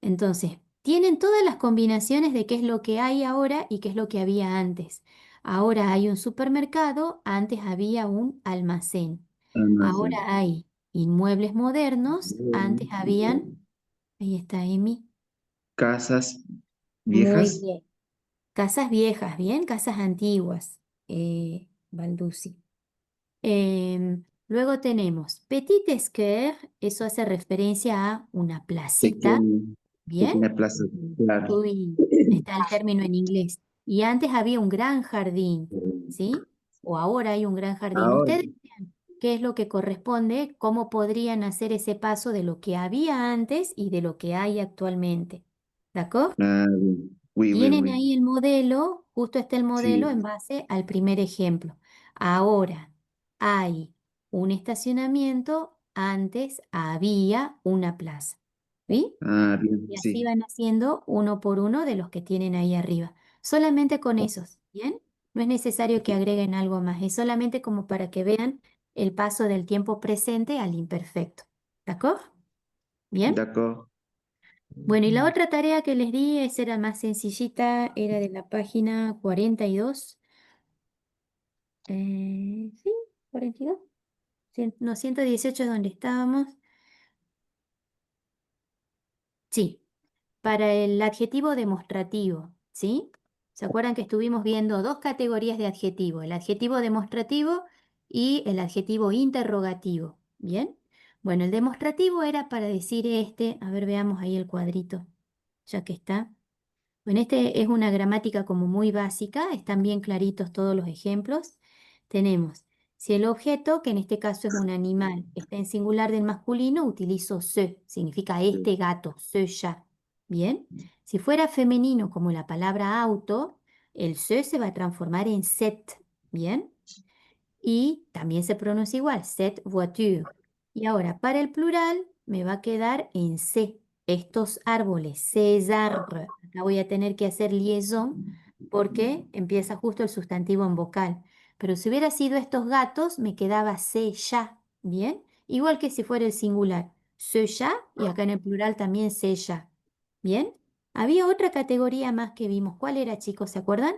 Entonces, tienen todas las combinaciones de qué es lo que hay ahora y qué es lo que había antes. Ahora hay un supermercado, antes había un almacén. Almacén. Ahora hay inmuebles modernos, antes habían, ahí está Emi, Casas muy viejas. bien. Casas viejas, ¿bien? Casas antiguas, Baldussi. Luego tenemos Petit Square, eso hace referencia a una placita, Pequeña, ¿bien? pequeña plaza. Claro. Uy, está el término en inglés. Y antes había un gran jardín, ¿sí? O ahora hay un gran jardín. Ahora. Ustedes vean qué es lo que corresponde, cómo podrían hacer ese paso de lo que había antes y de lo que hay actualmente. ¿De acuerdo? Ah, bien. Oui, oui, Tienen oui. ahí el modelo, justo está el modelo en Sí. base al primer ejemplo. Ahora hay un estacionamiento, antes había una plaza. ¿Sí? Ah, bien, Y así sí. van haciendo uno por uno de los que tienen ahí arriba. Solamente con esos, ¿bien? No es necesario que agreguen algo más, es solamente como para que vean el paso del tiempo presente al imperfecto. ¿De acuerdo? ¿Bien? D'accord. Bueno, y la otra tarea que les di, esa era más sencillita, era de la página 42. ¿Sí? 42. No, 118 es donde estábamos. Sí, para el adjetivo demostrativo, ¿sí? ¿Se acuerdan que estuvimos viendo dos categorías de adjetivo? El adjetivo demostrativo y el adjetivo interrogativo, ¿bien? Bueno, el demostrativo era para decir a ver, veamos ahí el cuadrito, ya que está. Bueno, este es una gramática como muy básica, están bien claritos todos los ejemplos. Tenemos, si el objeto, que en este caso es un animal, está en singular del masculino, utilizo se, significa Sí. este gato, se ya. Bien, si fuera femenino como la palabra auto, el se va a transformar en set. Bien, y también se pronuncia igual, cette voiture. Y ahora, para el plural, me va a quedar en C. Estos árboles, ces arbres. Acá voy a tener que hacer liaison porque empieza justo el sustantivo en vocal. Pero si hubiera sido estos gatos, me quedaba ce ya. ¿Bien? Igual que si fuera el singular. Ce ya y acá en el plural también ce ya. ¿Bien? Había otra categoría más que vimos. ¿Cuál era, chicos? ¿Se acuerdan?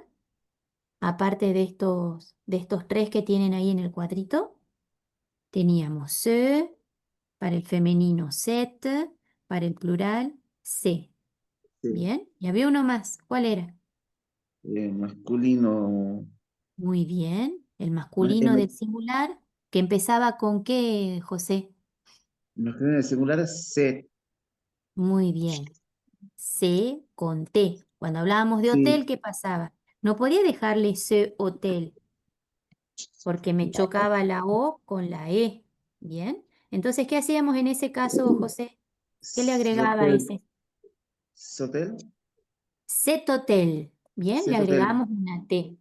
Aparte de estos tres que tienen ahí en el cuadrito, teníamos se, para el femenino set, para el plural se. Sí. Bien, y había uno más. ¿Cuál era? Masculino. Muy bien, el Ah, masculino del singular, que empezaba con qué, José? masculino en el singular es set. Muy bien, se con T. Cuando hablábamos de hotel, Sí. ¿qué pasaba? No podía dejarle se hotel, porque me chocaba la O con la E. Bien. Entonces, ¿qué hacíamos en ese caso, José? ¿Qué le agregaba a Sotel. ese? Sotel. Set hotel. Bien, le Set hotel. agregamos una T.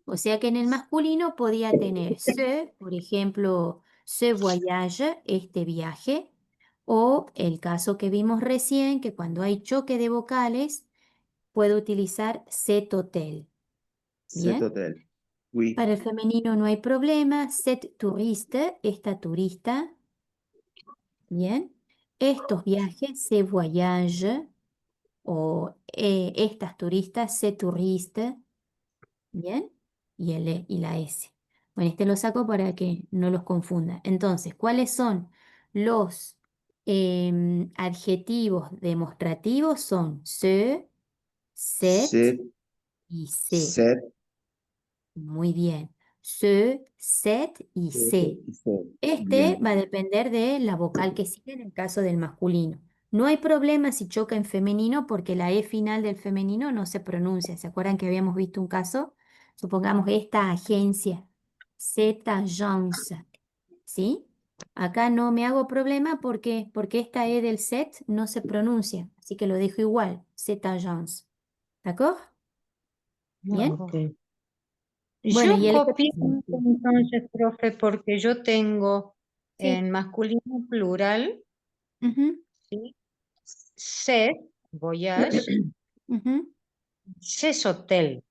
O sea que en el masculino podía tener ce, por ejemplo, ce voyage, este viaje, o el caso que vimos recién, que cuando hay choque de vocales, puedo utilizar cet hotel. Set Bien. hotel. Oui. Para el femenino no hay problema. Cet touriste, esta turista. Bien. Estos viajes, ces voyages, o estas turistas, ces touristes. Bien. Y el E y la S. Bueno, este lo saco para que no los confunda. Entonces, ¿cuáles son los adjetivos demostrativos? Son ce, cet Set. y se. Set. Muy bien. Ce, set y se. Set. Este Bien. va a depender de la vocal que sigue en el caso del masculino. No hay problema si choca en femenino porque la E final del femenino no se pronuncia. ¿Se acuerdan que habíamos visto un caso? Supongamos esta agencia, Z agence, ¿sí? Acá no me hago problema porque esta E del set no se pronuncia, así que lo dejo igual, Z agence. ¿De acuerdo? Bien. Ok. Bueno, y Yo el copié entonces, profe, porque yo tengo sí. en masculino plural, Ujú, ¿sí? Set, voyage, ujú. ses hotel.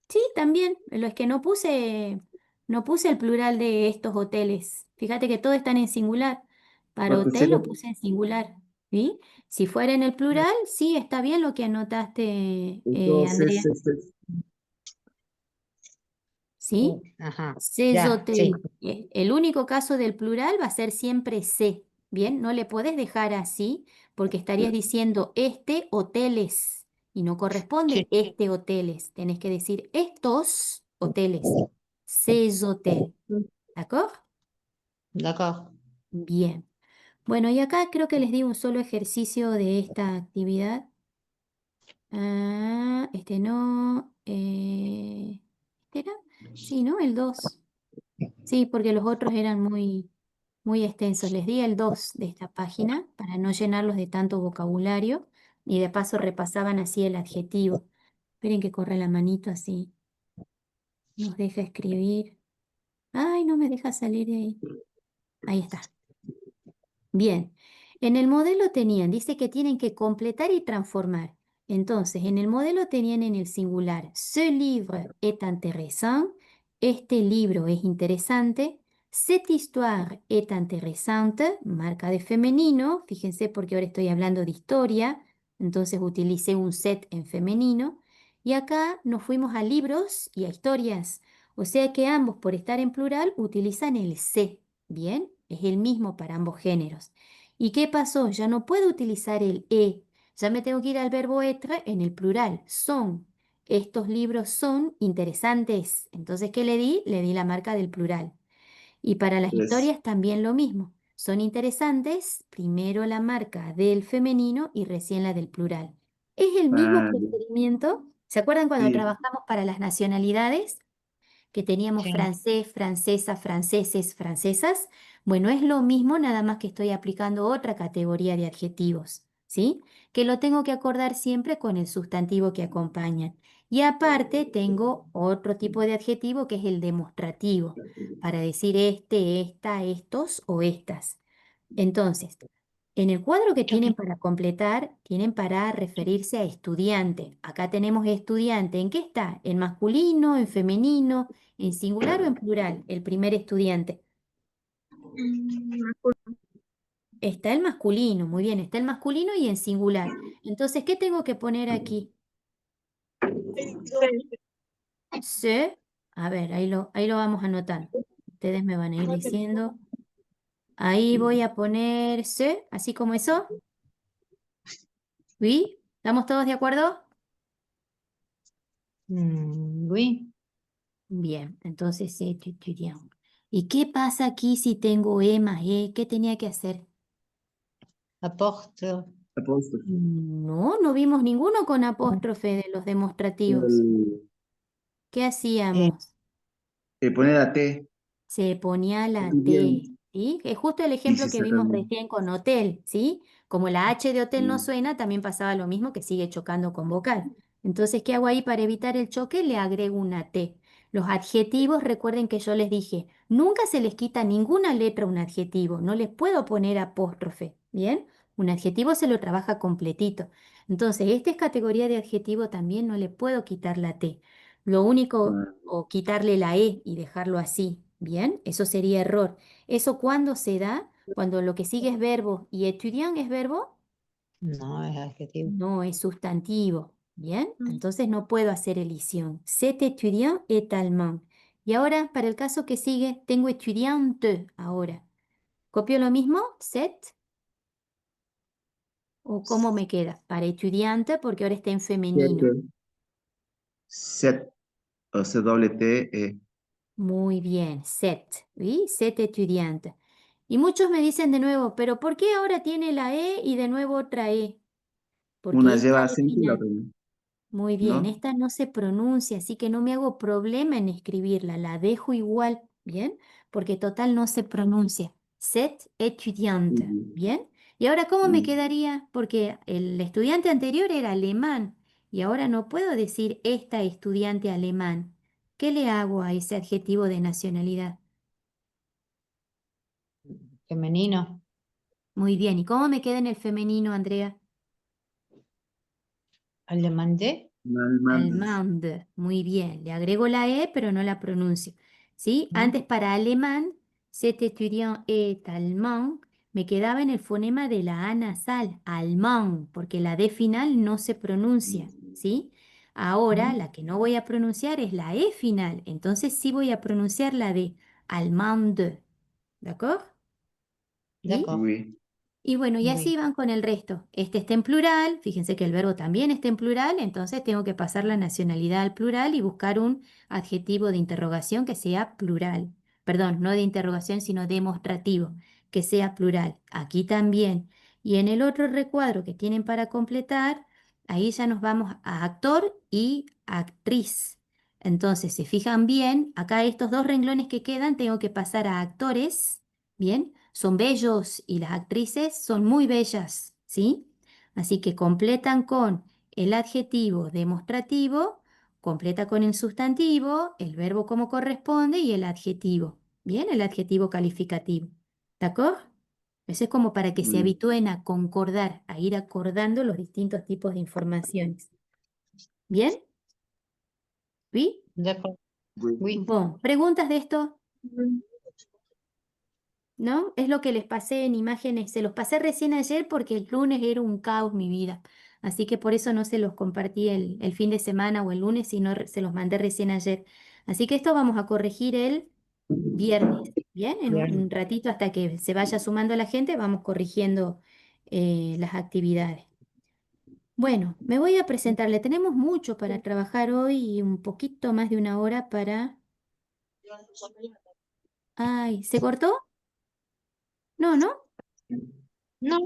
Sí, también. Lo es que no puse el plural de estos hoteles. Fíjate que todos están en singular. Para Porque hotel lo puse en singular. ¿Sí? Si fuera en el plural, sí, está bien lo que anotaste, entonces, Andrea. ¿sí? Ajá, Ces ya, sí. hôtels. El único caso del plural va a ser siempre se. Bien, no le podés dejar así porque estarías diciendo este hoteles y no corresponde Sí, este hoteles. Tenés que decir estos hoteles. Ces hôtels. ¿De acuerdo? d'accord. Bien. Bueno, y acá creo que les di un solo ejercicio de esta actividad. Ah, este no. ¿Este era? Sí, ¿no? El 2. Sí, porque los otros eran muy extensos. Les di el 2 de esta página para no llenarlos de tanto vocabulario y de paso repasaban así el adjetivo. Esperen que corra la manito así. Nos deja escribir. Ay, no me deja salir de ahí. Ahí está. Bien, en el modelo tenían, dice que tienen que completar y transformar. Entonces, en el modelo tenían en el singular, ce livre est intéressant, este libro es interesante, cette histoire est intéressante, marca de femenino, fíjense porque ahora estoy hablando de historia, entonces utilicé un set en femenino, y acá nos fuimos a libros y a historias, o sea que ambos, por estar en plural, utilizan el se. Bien, es el mismo para ambos géneros. ¿Y qué pasó? Ya no puedo utilizar el ya me tengo que ir al verbo être en el plural, son. Estos libros son interesantes. Entonces, ¿qué le di? Le di la marca del plural. Y para las Entonces, historias también lo mismo. Son interesantes, primero la marca del femenino y recién la del plural. Es el mismo ah, procedimiento. ¿Se acuerdan cuando sí, trabajamos para las nacionalidades? Que teníamos Sí. francés, francesa, franceses, francesas. Bueno, es lo mismo, nada más que estoy aplicando otra categoría de adjetivos, ¿sí? Que lo tengo que acordar siempre con el sustantivo que acompaña. Y aparte tengo otro tipo de adjetivo que es el demostrativo, para decir este, esta, estos o estas. Entonces, en el cuadro que tienen para completar, tienen para referirse a estudiante. Acá tenemos estudiante. ¿En qué está? ¿En masculino, en femenino, en singular o en plural? El primer estudiante. Está el masculino, muy bien, está el masculino y en singular. Entonces, ¿qué tengo que poner aquí? Se. A ver, ahí lo vamos a anotar. Ustedes me van a ir diciendo. Ahí voy a poner se, así como eso. ¿Sí? ¿Estamos todos de acuerdo? Oui, Bien, entonces étudiant. ¿Y qué pasa aquí si tengo E más E? ¿Qué tenía que hacer? apporte. apóstrofe. No, no vimos ninguno con apóstrofe de los demostrativos. El, ¿Qué Eh, hacíamos? poner la T, Se ponía la T, estudiante, ¿sí? Es justo el y ejemplo se que saca vimos recién con hotel, ¿sí? Como la H de hotel no un- suena, también pasaba lo mismo que sigue chocando con vocal. Entonces, ¿qué hago ahí para evitar el choque? Le agrego una T. Los adjetivos, recuerden que yo les dije, nunca se les quita ninguna letra a un adjetivo, no les puedo poner apóstrofe, ¿bien? Un adjetivo se lo trabaja completito. Entonces, esta es categoría de adjetivo también, no le puedo quitar la T. Lo único ah, o quitarle la E y dejarlo así. Bien, eso sería error. ¿Eso cuándo se da? Cuando lo que sigue es verbo y etudiant es verbo, no, es adjetivo. no es sustantivo. Bien, entonces no puedo hacer elisión. Cet étudiant est allemand. Y ahora, para el caso que sigue, tengo etudiante ahora. ¿Copio lo mismo? Cet. ¿O cómo me queda? Para estudiante, porque ahora está en femenino. siete, set, o C doble T, E. Muy bien, set, ¿sí? Set estudiante. Y muchos me dicen de nuevo, pero ¿por qué ahora tiene la E y de nuevo otra E? Porque Una esta lleva E acento y la final, otra no, muy bien, ¿no? esta no se pronuncia, así que no me hago problema en escribirla, la dejo igual, ¿bien? Porque total no se pronuncia. Set estudiante, Ujú. ¿bien? Y ahora, ¿cómo me Mm. quedaría? Porque el estudiante anterior era alemán y ahora no puedo decir esta estudiante alemán. ¿Qué le hago a ese adjetivo de nacionalidad? Femenino. Muy bien, ¿y cómo me queda en el femenino, Andrea? Alemande. Almandes. Allemande, muy bien. Le agrego la E, pero no la pronuncio. ¿Sí? Antes para alemán, cet étudiant est allemand, me quedaba en el fonema de la A nasal, allemand, porque la D final no se pronuncia. ¿Sí? Ahora, la que no voy a pronunciar es la E final. Entonces sí voy a pronunciar la de allemande. ¿D'accord? ¿Sí? D'accord. Oui. Y bueno, y así Oui. van con el resto. Este está en plural, fíjense que el verbo también está en plural, entonces tengo que pasar la nacionalidad al plural y buscar un adjetivo de interrogación que sea plural. Perdón, no de interrogación, sino demostrativo, que sea plural. Aquí también. Y en el otro recuadro que tienen para completar, ahí ya nos vamos a actor y actriz. Entonces, si fijan bien, acá estos dos renglones que quedan, tengo que pasar a actores. Bien, son bellos y las actrices son muy bellas, ¿sí? Así que completan con el adjetivo demostrativo, completa con el sustantivo, el verbo como corresponde y el adjetivo. Bien, el adjetivo calificativo. ¿De acuerdo? Eso es como para que se Oui. habitúen a concordar, a ir acordando los distintos tipos de informaciones. ¿Bien? ¿Sí? D'accord. Oui. Oui. Bueno, ¿preguntas de esto? ¿No? Es lo que les pasé en imágenes, se los pasé recién ayer porque el lunes era un caos mi vida, así que por eso no se los compartí el fin de semana o el lunes, sino se los mandé recién ayer. Así que esto vamos a corregir el viernes, ¿bien? En Bien. un ratito hasta que se vaya sumando la gente, vamos corrigiendo las actividades. Bueno, me voy a presentarle, tenemos mucho para trabajar hoy y un poquito más de una hora para... Ay, ¿se cortó? No, ¿no? No.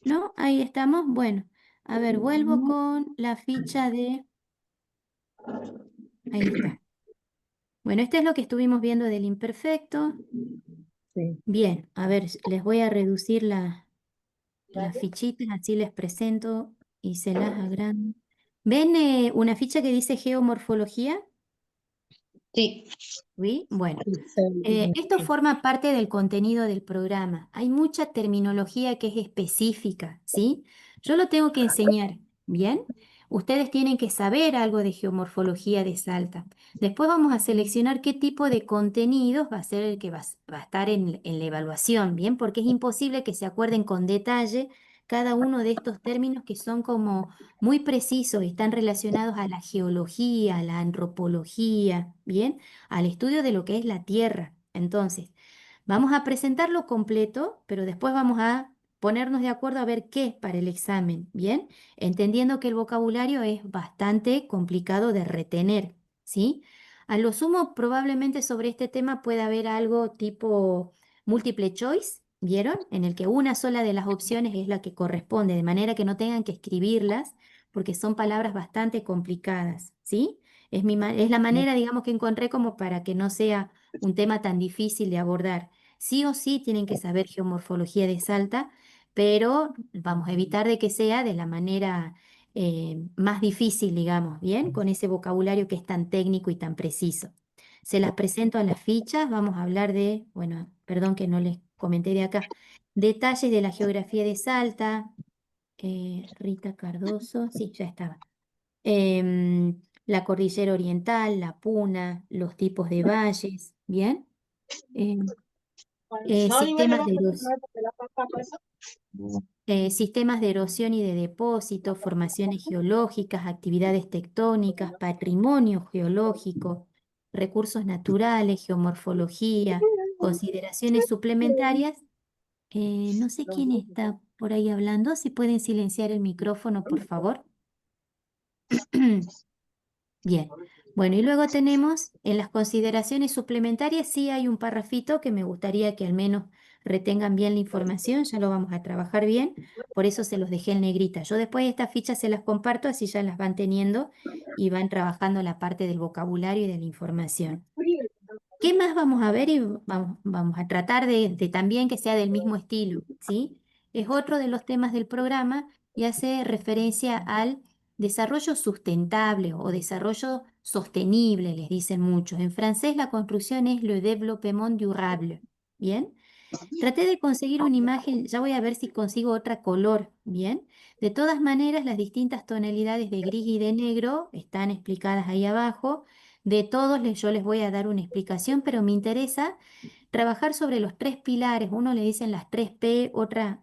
¿No? Ahí estamos. Bueno, a ver, vuelvo con la ficha de... Ahí está. Bueno, este es lo que estuvimos viendo del imperfecto. Sí. Bien, a ver, les voy a reducir las fichitas, así les presento y se las agrando. ¿Ven una ficha que dice geomorfología? Sí. ¿Sí? Bueno. Sí. Esto forma parte del contenido del programa. Hay mucha terminología que es específica, ¿sí? Yo lo tengo que enseñar, ¿bien? Ustedes tienen que saber algo de geomorfología de Salta. Después vamos a seleccionar qué tipo de contenidos va a ser el que va a estar en la evaluación, ¿bien? Porque es imposible que se acuerden con detalle cada uno de estos términos que son como muy precisos, están relacionados a la geología, a la antropología, ¿bien? Al estudio de lo que es la Tierra. Entonces, vamos a presentarlo completo, pero después vamos a ponernos de acuerdo a ver qué para el examen, ¿bien? Entendiendo que el vocabulario es bastante complicado de retener, ¿sí? A lo sumo, probablemente sobre este tema pueda haber algo tipo múltiple choice, ¿vieron? En el que una sola de las opciones es la que corresponde, de manera que no tengan que escribirlas, porque son palabras bastante complicadas, ¿sí? Es la manera, digamos, que encontré como para que no sea un tema tan difícil de abordar. Sí o sí tienen que saber geomorfología de Salta, pero vamos a evitar de que sea de la manera más difícil, digamos, ¿bien? Con ese vocabulario que es tan técnico y tan preciso. Se las presento a las fichas, vamos a hablar de, bueno, perdón que no les comenté de acá, detalles de la geografía de Salta, Rita Cardoso, sí, ya estaba. La cordillera oriental, la puna, los tipos de valles, ¿bien? Em, sistemas de sistemas de erosión y de depósito, formaciones geológicas, actividades tectónicas, patrimonio geológico, recursos naturales, geomorfología, consideraciones suplementarias. No sé quién está por ahí hablando, si pueden silenciar el micrófono, por favor. Bien, bueno, y luego tenemos en las consideraciones suplementarias, sí hay un parrafito que me gustaría que al menos retengan bien la información, ya lo vamos a trabajar bien, por eso se los dejé en negrita. Yo después estas fichas se las comparto, así ya las van teniendo y van trabajando la parte del vocabulario y de la información. ¿Qué más vamos a ver? Y vamos a tratar de también que sea del mismo estilo, ¿sí? Es otro de los temas del programa y hace referencia al desarrollo sustentable o desarrollo sostenible, les dicen muchos. En francés la construcción es le développement durable, ¿bien? Traté de conseguir una imagen, ya voy a ver si consigo otra color, ¿bien? De todas maneras, las distintas tonalidades de gris y de negro están explicadas ahí abajo. De todos yo les voy a dar una explicación, pero me interesa trabajar sobre los tres pilares. Uno le dicen las tres P,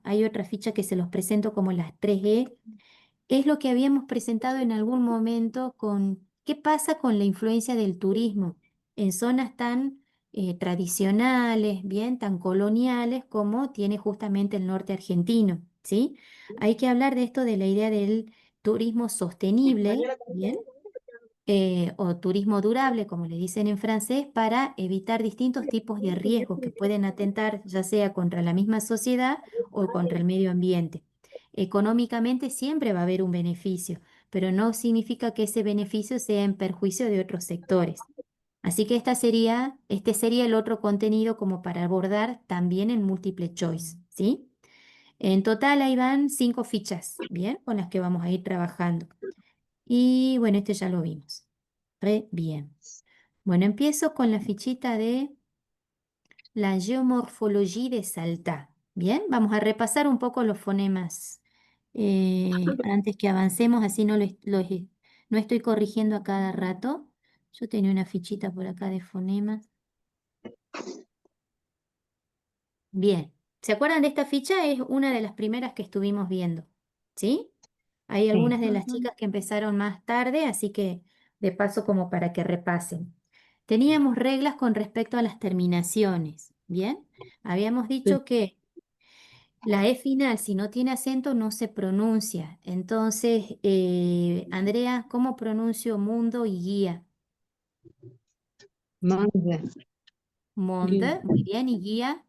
hay otra ficha que se los presento como las tres E. Es lo que habíamos presentado en algún momento con qué pasa con la influencia del turismo en zonas tan tradicionales, bien, tan coloniales como tiene justamente el norte argentino, ¿sí? Hay que hablar de esto de la idea del turismo sostenible, bien, o turismo durable, como le dicen en francés, para evitar distintos tipos de riesgos que pueden atentar ya sea contra la misma sociedad o contra el medio ambiente. Económicamente siempre va a haber un beneficio, pero no significa que ese beneficio sea en perjuicio de otros sectores. Así que este sería el otro contenido como para abordar también en múltiple choice, ¿sí? En total ahí van 5 fichas, ¿bien? Con las que vamos a ir trabajando. Y bueno, este ya lo vimos. Re bien. Bueno, empiezo con la fichita de la geomorfología de Salta. Bien, vamos a repasar un poco los fonemas antes que avancemos, así no estoy corrigiendo a cada rato. Yo tenía una fichita por acá de fonemas. Bien, ¿se acuerdan de esta ficha? Es una de las primeras que estuvimos viendo, ¿sí? Hay algunas de las chicas que empezaron más tarde, así que de paso como para que repasen. Teníamos reglas con respecto a las terminaciones, ¿bien? Habíamos dicho que la E final, si no tiene acento, no se pronuncia. Entonces, Andrea, ¿cómo pronuncio mundo y guía? Manda. Monde, muy bien, y guía.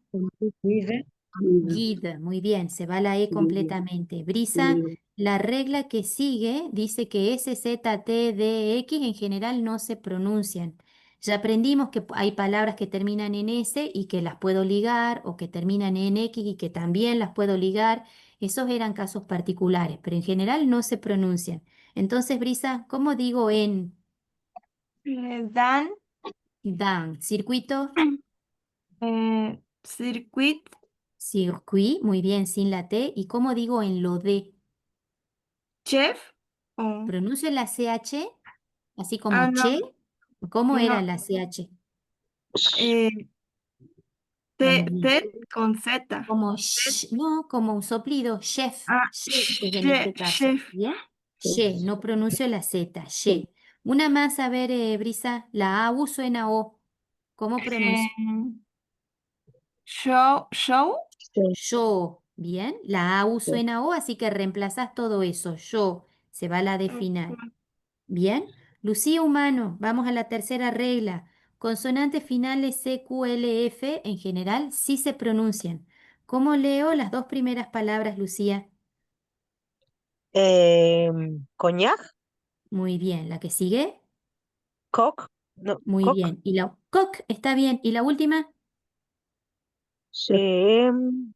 Guide. Guide, muy bien, se va la E completamente. Brisa, la regla que sigue dice que S, Z, T, D, X en general no se pronuncian. Ya aprendimos que hay palabras que terminan en S y que las puedo ligar, o que terminan en X y que también las puedo ligar. Esos eran casos particulares, pero en general no se pronuncian. Entonces, Brisa, ¿cómo digo en Dan, dan? Circuito, circuit, circuit, muy bien, sin la T. ¿Y cómo digo en lo de? chef, o, Pronuncio la CH, así como no, che. ¿Cómo era no, la CH? eh, Muy bien. T con Z. Como no, como un soplido, chef. Ah, Chef es en este caso. chef. ¿Bien? Che, no pronuncio la Z, che. Una más, a ver, Brisa, la A U suena O. ¿Cómo pronuncio? Eh, show, Yo. Bien, la A U suena O, así que reemplazás todo eso. Yo, se va la D final. Bien, Lucía Humano, vamos a la tercera regla. Consonantes finales C, Q, L, F en general sí se pronuncian. ¿Cómo leo las dos primeras palabras, Lucía? Coñac, Muy bien. ¿La que sigue? coc, no, Muy coc, bien. Y la coc está bien. ¿Y la última? em,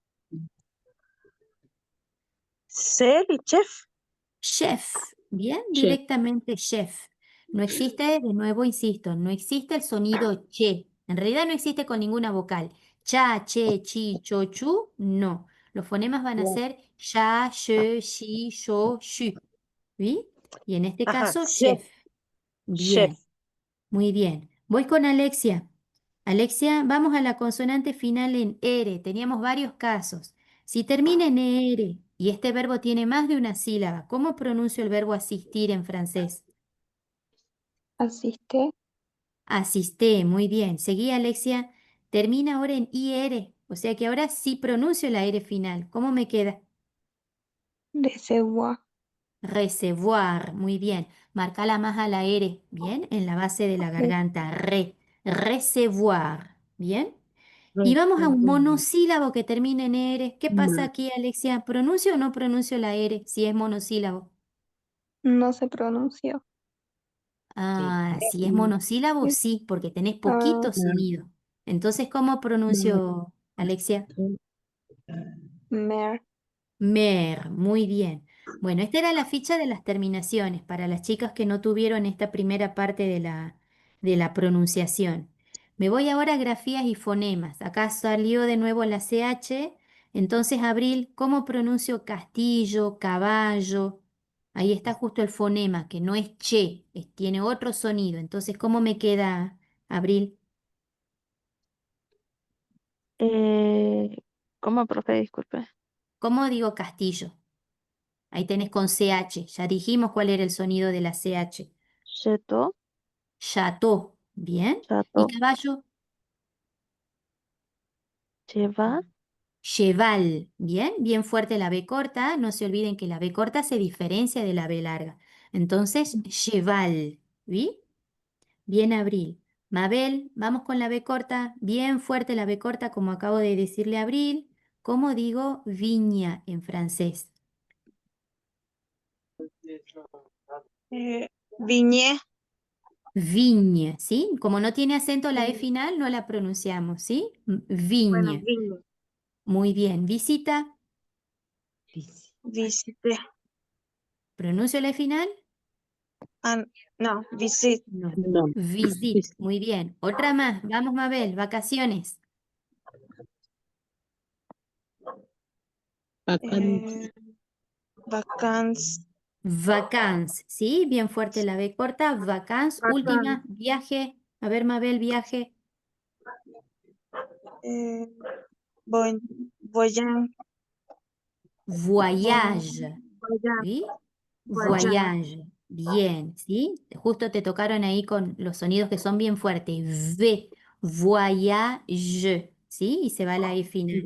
ser y chef. Chef. Bien, directamente chef. No existe, de nuevo insisto, no existe el sonido che. En realidad no existe con ninguna vocal. Cha, che, chi, cho, chu, no. Los fonemas van a ser ya, she, shi, yo, shu. ¿Sí? Y en este Ajá, caso, chef, chef. chef. Bien, muy bien. Voy con Alexia. Alexia, vamos a la consonante final en ere. Teníamos varios casos. Si termina en ere y este verbo tiene más de una sílaba, ¿cómo pronuncio el verbo asistir en francés? Asiste. Asisté, muy bien. Seguí, Alexia. Termina ahora en IR, o sea que ahora sí pronuncio la R final. ¿Cómo me queda? Recevoir. Recevoir, muy bien. Marcala más a la R, bien, en la base de la Ok. garganta. Recevoir, bien. Y vamos a un monosílabo que termina en R. ¿Qué pasa aquí, Alexia? ¿Pronuncio o no pronuncio la R si es monosílabo? No se pronunció. Sí. Ah, si es monosílabo, Sí. sí, porque tenés Ah, poquito sonido. Entonces, ¿cómo pronuncio, Alexia? mer. Mer, muy bien. Bueno, esta era la ficha de las terminaciones para las chicas que no tuvieron esta primera parte de la pronunciación. Me voy ahora a grafías y fonemas. Acá salió de nuevo la CH. Entonces, Abril, ¿cómo pronuncio castillo, caballo? Ahí está justo el fonema, que no es che, tiene otro sonido. Entonces, ¿cómo me queda, Abril? Eh, ¿Cómo, profe? Disculpe. ¿Cómo digo castillo? Ahí tenés con CH. Ya dijimos cuál era el sonido de la CH. Chateau. Chateau. Bien. ¿Y Chateau. caballo? Cheval. Cheval. Bien. Bien fuerte la B corta. No se olviden que la B corta se diferencia de la B larga. Entonces, cheval. ¿Vi? Bien, Abril. Mabel, vamos con la B corta. Bien fuerte la B corta, como acabo de decirle a Abril. ¿Cómo digo viña en francés? Viñé. Viña, ¿sí? Como no tiene acento la E final, no la pronunciamos, ¿sí? Bueno, Viña. viñé. Muy bien. Visita, Visité. ¿pronuncio la E final? Ah, no, visité. No. No. Visit. Muy bien. Otra más. Vamos, Mabel. Vacaciones. Eh, vacances. Vacances, ¿sí? Bien fuerte la B corta. Vacances. Vacances. Última. Viaje. A ver, Mabel, viaje. Eh, voy, voyage. Voyage. Voyage. ¿Sí? Voyage. Voyage. Bien, ¿sí? Justo te tocaron ahí con los sonidos que son bien fuertes. V. Voyage. ¿Sí? Y se va la E final.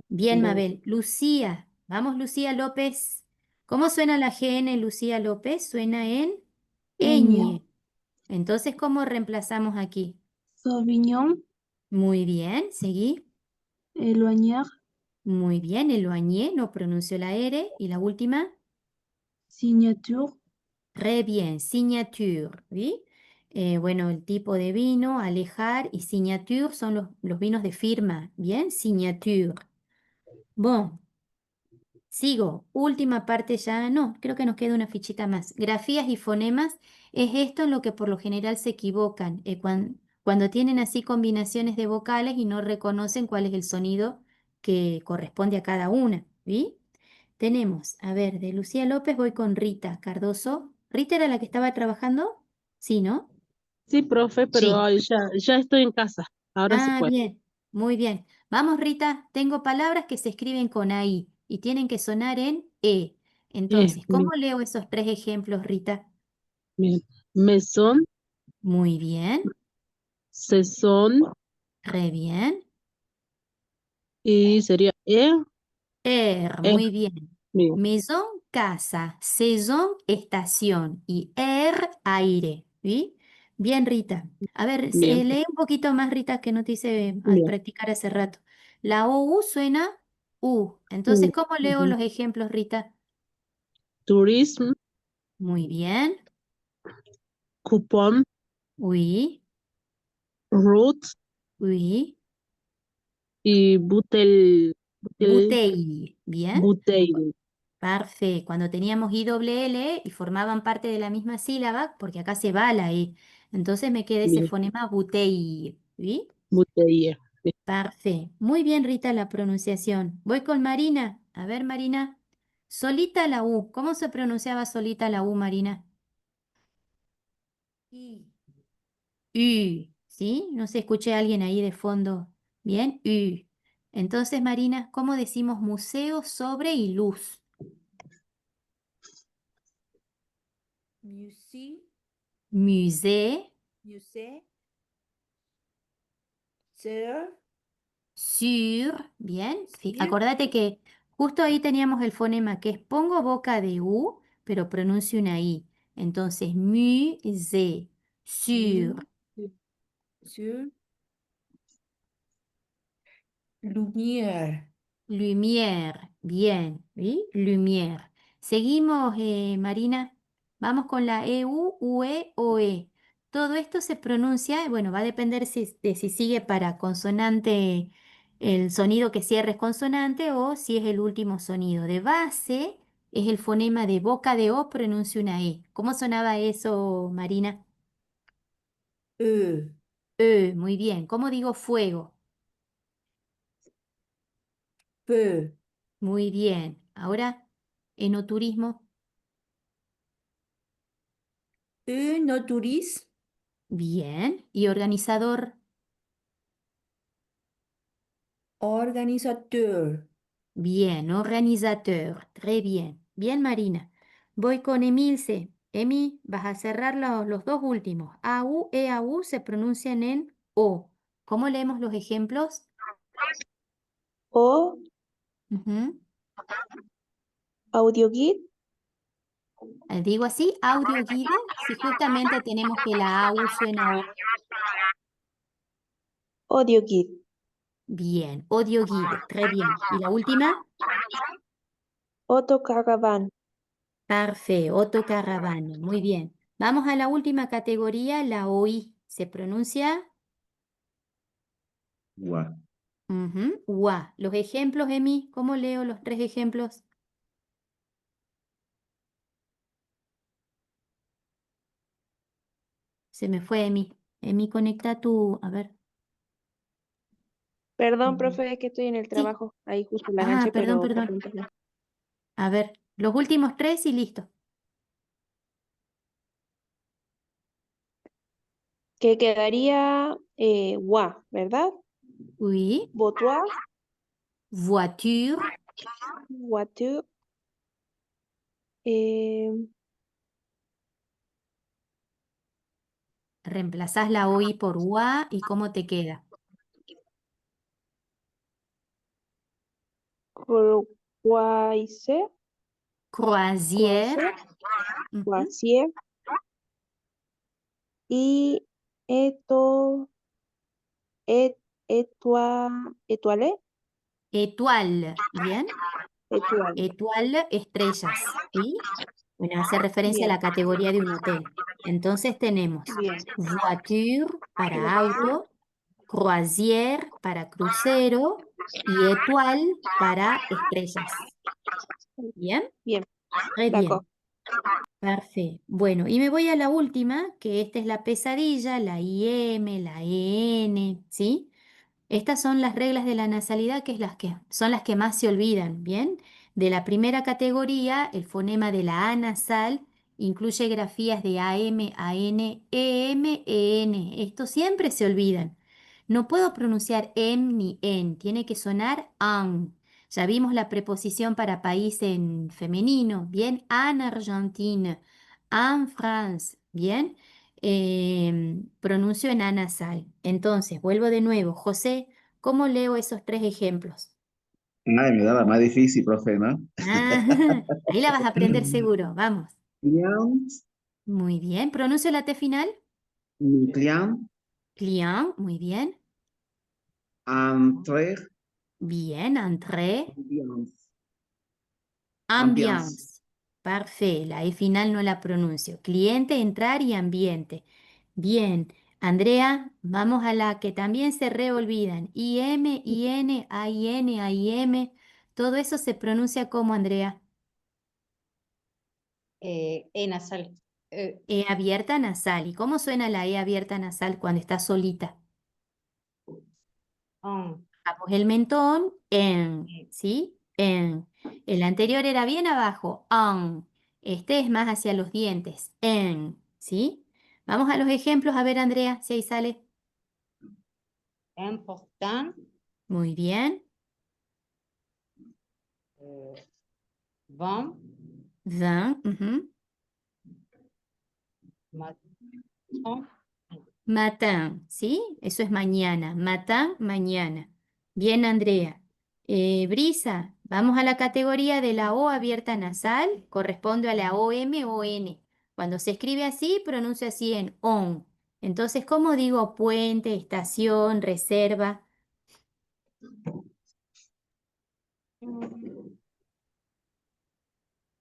Bien, Mabel. Lucía. Vamos, Lucía López. ¿Cómo suena la GN, Lucía López? Suena en ñ. Entonces, ¿cómo reemplazamos aquí? Sauvignon, Muy bien, seguí. éloigner, Muy bien, éloigné, no pronunció la R. Y la última, signature, re bien, signature. ¿Vi? Bueno, el tipo de vino, alejar y signature son los vinos de firma. Bien, signature. Bon, sigo. Última parte ya, no, creo que nos queda una fichita más. Grafías y fonemas es esto en lo que por lo general se equivocan. Cuando tienen así combinaciones de vocales y no reconocen cuál es el sonido que corresponde a cada una. ¿Vi? Tenemos, a ver, de Lucía López voy con Rita Cardoso. ¿Rita era la que estaba trabajando? Sí, ¿no? Sí, profe, pero Sí. ay, ya estoy en casa. Ahora se Ah, puede. bien, muy bien. Vamos, Rita, tengo palabras que se escriben con AI y tienen que sonar en E. Entonces, ¿cómo Bien, leo esos tres ejemplos, Rita? bien. Mesón, Muy bien, sesón re bien. y sería er, Muy bien. bien, Maison, casa. Saison, estación. Y aire. ¿Sí? Bien, Rita. A ver, bien, lee un poquito más, Rita, que no te hice bien. practicar hace rato. La OU suena U. Entonces, ¿cómo leo Ujú. los ejemplos, Rita? Turismo, Muy bien. cupón, Oui, route oui. y Bouteille. Bien. bouteille. Parfait. Cuando teníamos ILL y formaban parte de la misma sílaba, porque acá se va la E. Entonces me queda ese Bien, fonema bouteille. ¿Sí? bouteille. Bien. Parfait. Muy bien, Rita, la pronunciación. Voy con Marina. A ver, Marina. Solita la U. ¿Cómo se pronunciaba solita la U, Marina? I. U. ¿Sí? No sé, escuché a alguien ahí de fondo. Bien, U. Entonces, Marina, ¿cómo decimos museo, sobre y luz? Musée, Musée, musée, sur, sur. Bien. sur, Acordate que justo ahí teníamos el fonema que es pongo boca de U, pero pronuncio una I. Entonces, musée, sur. sur, lumière, Lumière, bien, ¿sí? Lumière. Seguimos, Marina. Vamos con la EU, UE, OE. Todo esto se pronuncia, bueno, va a depender de si sigue para consonante, el sonido que cierre es consonante o si es el último sonido. De base es el fonema de boca de O, pronuncia una E. ¿Cómo sonaba eso, Marina? Muy bien. ¿Cómo digo fuego? peu, Muy bien. Ahora, enoturismo. noturis, Bien. ¿Y organizador? organisateur, Bien. Organizateur. Très bien. Bien, Marina. Voy con Emilce. Emi, vas a cerrar los dos últimos. AU, EAU se pronuncian en O. ¿Cómo leemos los ejemplos? O, Ujú. audio guide, Digo así, audio guide, si justamente tenemos que la AU suena O. audio guide, Bien, audio guide, très bien. ¿Y la última? autocaravan, Parfait, autocaravana, muy bien. Vamos a la última categoría, la OI. ¿Se pronuncia? Gua. Ujú, ua. Los ejemplos, Emi, ¿cómo leo los tres ejemplos? Se me fue, Emi. Emi, conecta tu, a ver. Perdón, profe, es que estoy en el Sí. trabajo. Ahí justo la Ah, enganché, perdón, pero por perdón. internet. A ver, los últimos tres y listo. Que quedaría ¿verdad? Oui, Botois, voiture, voiture, eh, reemplazás la OI por ua y ¿cómo te queda? croisière, Croisière, ujú, croisière, y eto, étoile, étoile, ¿bien? étoile. Étoile, estrellas, ¿sí? Bueno, hace referencia a Bien, la categoría de un hotel. Entonces tenemos bien. voiture para auto, croisière para crucero y étoile para estrellas. ¿Bien? Bien, Muy d'accord. bien. Perfecto. Bueno, y me voy a la última, que esta es la pesadilla, la IM, la EN, ¿sí? Estas son las reglas de la nasalidad, que, son las que más se olvidan, ¿bien? De la primera categoría, el fonema de la A nasal incluye grafías de AM, AN, EM, EN. Esto siempre se olvidan. No puedo pronunciar em ni en, tiene que sonar an. Ya vimos la preposición para país en femenino, ¿bien? En Argentina, en France, ¿bien? Pronuncio en A nasal. Entonces, vuelvo de nuevo. José, ¿cómo leo esos tres ejemplos? Ay, me daba más difícil, profe, ¿no? Ah, ahí la vas a aprender seguro. Vamos. Client, Muy bien. ¿Pronuncio la T final? client, Client. Muy bien. entrée, Bien. Entrée. ambiance, ambiance. Ambiance. Parfait. La E final no la pronuncio. Cliente, entrar y ambiente. Bien. Andrea, vamos a la que también se reolvidan. IM, IN, AIN, AIM. Todo eso se pronuncia como, Andrea. E nasal. E abierta nasal. ¿Y cómo suena la E abierta nasal cuando está solita? On. Bajamos el mentón, en, ¿sí? En. El anterior era bien abajo, on. Este es más hacia los dientes, en, ¿sí? Vamos a los ejemplos, a ver, Andrea, si ahí sale. Important. Muy bien. Vent. Vin, ujú. Matin. Matin, ¿sí? Eso es mañana. Matin, mañana. Bien, Andrea. Brisa, vamos a la categoría de la O abierta nasal, corresponde a la OM o N. Cuando se escribe así, pronuncia así en on. Entonces, ¿cómo digo puente, estación, reserva?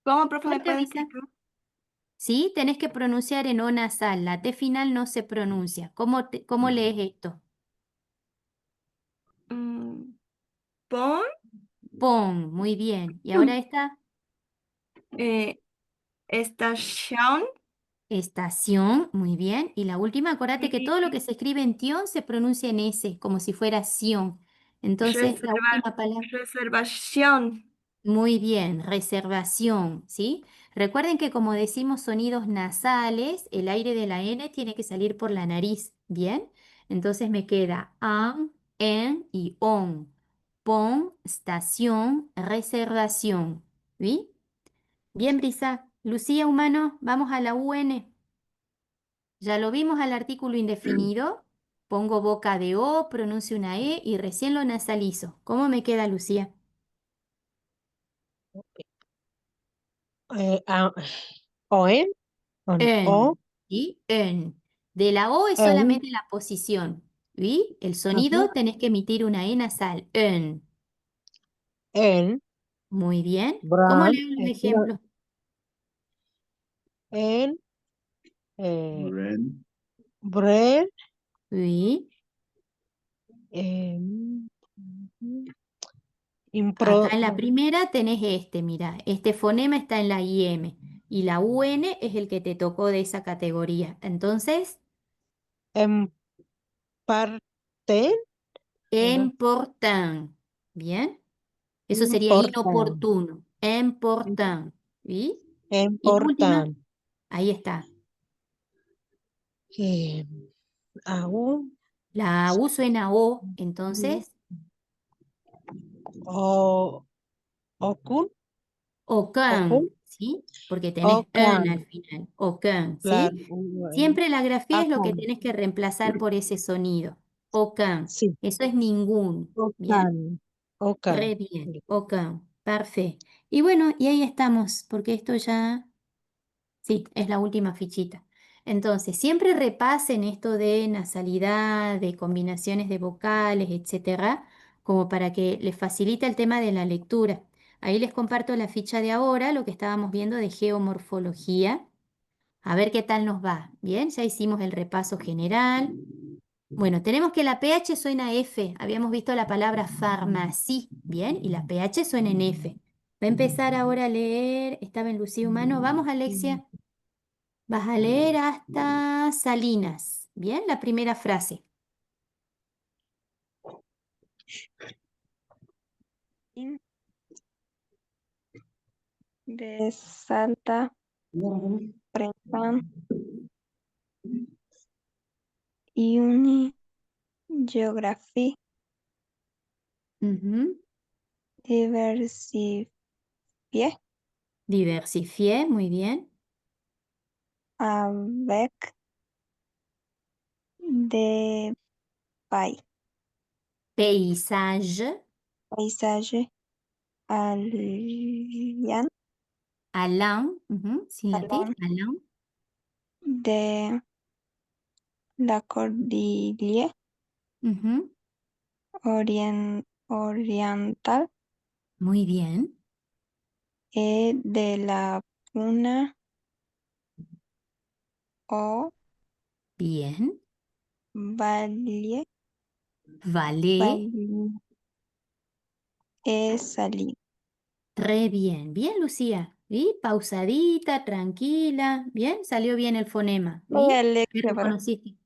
¿Cómo, profe, me Fuerte, puede Brisa. explicar? Sí, tenés que pronunciar en O nasal. La T final no se pronuncia. ¿Cómo lees esto? Mm, Pon, Pon, muy bien. ¿Y ahora esta? eh, estación, Estación, muy bien. Y la última, acuérdate que todo lo que se escribe en tion se pronuncia en S, como si fuera sion. Entonces, la última palabra, reservación. muy bien, reservación, ¿sí? Recuerden que como decimos sonidos nasales, el aire de la N tiene que salir por la nariz, ¿bien? Entonces me queda an, en y on. Pon, estación, reservación, ¿sí? Bien, Brisa. Lucía, humano, vamos a la UN. Ya lo vimos al artículo indefinido. Pongo boca de O, pronuncio una E y recién lo nasalizo. ¿Cómo me queda, Lucía? Ah, o en, o, En. ¿Sí? En. De la O es en, solamente la posición. ¿Sí? El ajá, sonido tenés que emitir una E nasal. En. en, Muy bien. ¿Cómo bran, leo los ejemplos? en, eh, Bren. bread, ¿Sí? en, Acá impro, en la primera tenés este, mira, este fonema está en la IM y la UN es el que te tocó de esa categoría. Entonces, en parte, ¿verdad? important. ¿Bien? Eso sería Important, inoportuno. Important. ¿Sí? Y la última, important, ahí está. eh, aún, La U suena O, entonces, o, ocun, ocun, ocan, ¿sí? Porque tenés en ocan, al final. Ocan, claro, ¿sí? Siempre la grafía es lo que acan, tenés que reemplazar por ese sonido. Ocan. sí, Eso es ningún. ¿Bien? ocan, ocan. Re bien. Ocan. Perfecto. Y bueno, y ahí estamos, porque esto ya, sí, es la última fichita. Entonces, siempre repasen esto de nasalidad, de combinaciones de vocales, etcétera, como para que les facilite el tema de la lectura. Ahí les comparto la ficha de ahora, lo que estábamos viendo de geomorfología. A ver qué tal nos va. Bien, ya hicimos el repaso general. Bueno, tenemos que la PH suena F. Habíamos visto la palabra farmacia, ¿bien? Y la PH suena en F. Va a empezar ahora a leer, estaba en Lucía Humano. Vamos, Alexia. Vas a leer hasta Salinas, ¿bien? La primera frase. De Salta, Prepan, Uni, Geografía, Ujú. Diversifié, Diversifié, muy bien. Avec, de Paysage, Paisaje, Alian, Alain, sin la T, Salón, Alain. de la Cordillera Ujú. Oriental, Muy bien, de la Puna o bien. Valle, Vale, Valle, Salí. re bien. Bien, Lucía. ¿Vi? Pausadita, tranquila. Bien, salió bien el fonema. Voy ¿Vi? a ¿Me Alexia para. reconociste?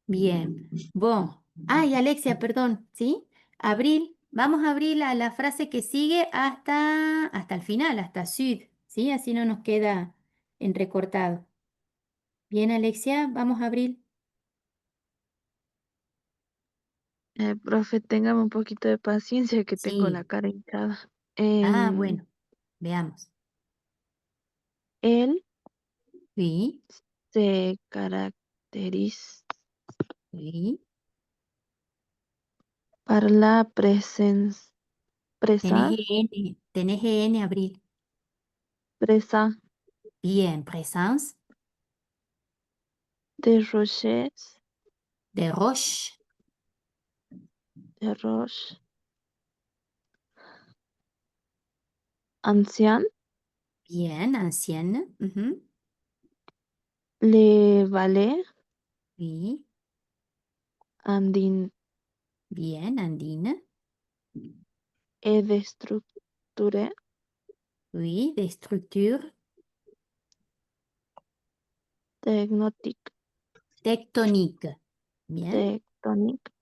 Bien. Bon. Ay, Alexia, perdón, ¿sí? Abril. Vamos a abrir la frase que sigue hasta el final, hasta Sud, ¿sí? Así no nos queda entrecortado. Bien, Alexia, vamos a abrir. Profe, téngame un poquito de paciencia que tengo la Sí. cara hinchada. Ah, Em, bueno. Veamos. él Sí, se caracteriza sí. por la presencia, Tenés presa, EN, tenés EN, Abril. presa Bien, présence de roches, de roche. de roche, ancien, Bien, ancienne. le vallée, Oui, andine bien, andine. et de structure Oui, des structures tectóniques, tectoniques. Bien. tectóniques,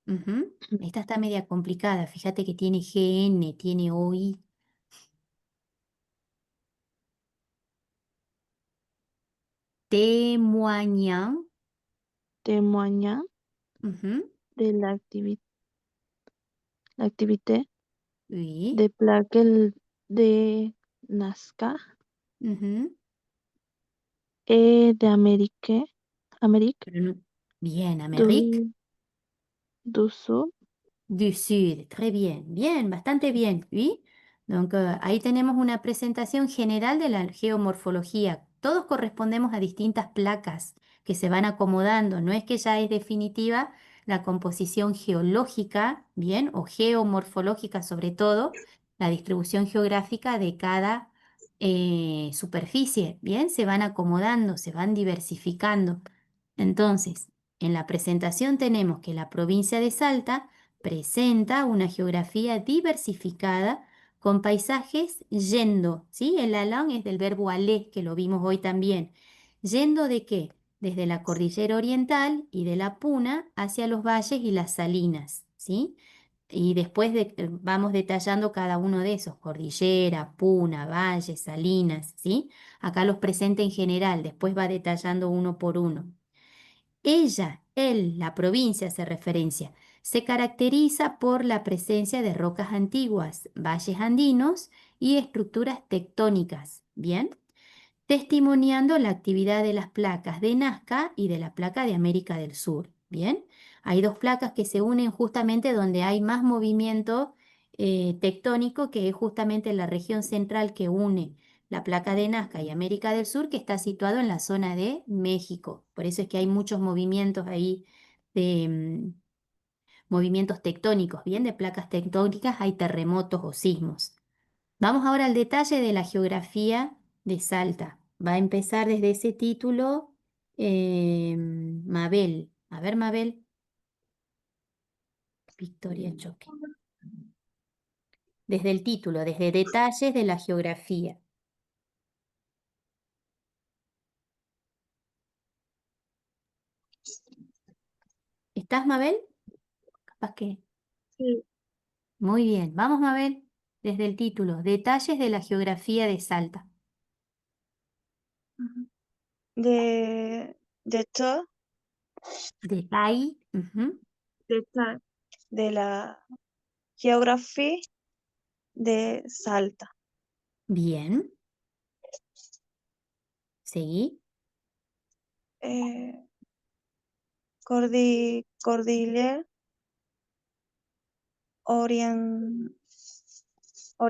Ujú. Esta está media complicada. Fíjate que tiene GN, tiene OI. Témoignant. témoignant Ujú. de l'activité Oui, de plaque de Nazca Ujú. E de Amérique. Amérique. Bien, Amérique Du Sud. du Sud. Très bien. Bien, bastante bien. ¿Sí? Donc, ahí tenemos una presentación general de la geomorfología. Todos correspondemos a distintas placas que se van acomodando. No es que ya es definitiva la composición geológica, bien, o geomorfológica sobre todo, la distribución geográfica de cada superficie, bien, se van acomodando, se van diversificando. Entonces, en la presentación tenemos que la provincia de Salta presenta una geografía diversificada con paisajes yendo, ¿sí? El alón es del verbo aller, que lo vimos hoy también. ¿Yendo de qué? Desde la cordillera oriental y de la Puna hacia los valles y las salinas, ¿sí? Y después vamos detallando cada uno de esos, cordillera, Puna, valles, salinas, ¿sí? Acá los presenta en general, después va detallando uno por uno. Ella, él, la provincia hace referencia, se caracteriza por la presencia de rocas antiguas, valles andinos y estructuras tectónicas, ¿bien? Testimoniando la actividad de las placas de Nazca y de la placa de América del Sur, ¿bien? Hay dos placas que se unen justamente donde hay más movimiento tectónico, que es justamente la región central que une la placa de Nazca y América del Sur, que está situado en la zona de México. Por eso es que hay muchos movimientos ahí de movimientos tectónicos, ¿bien? De placas tectónicas, hay terremotos o sismos. Vamos ahora al detalle de la geografía de Salta. Va a empezar desde ese título Mabel. A ver, Mabel. Victoria Choque. Desde el título, desde detalles de la geografía. ¿Estás, Mabel? Capaz que. Sí. Muy bien. Vamos, Mabel. Desde el título, detalles de la geografía de Salta. De todo, Detalle. Ujú. de la geografía de Salta. Bien. Seguí. Cordillera Oriental, o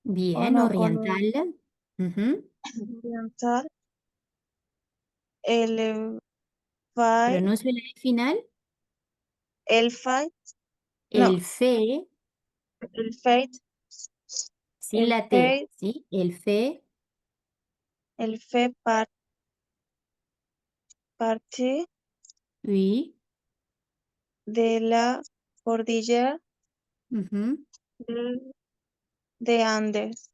Bien, no, oriental. Ujú. oriental, el fai, Pronuncio la E final. el fai, no, El fe, el feit, sin el la T, feit, ¿sí? El fe, el fe parte oui. de la cordillera Ujú. de, de Andes,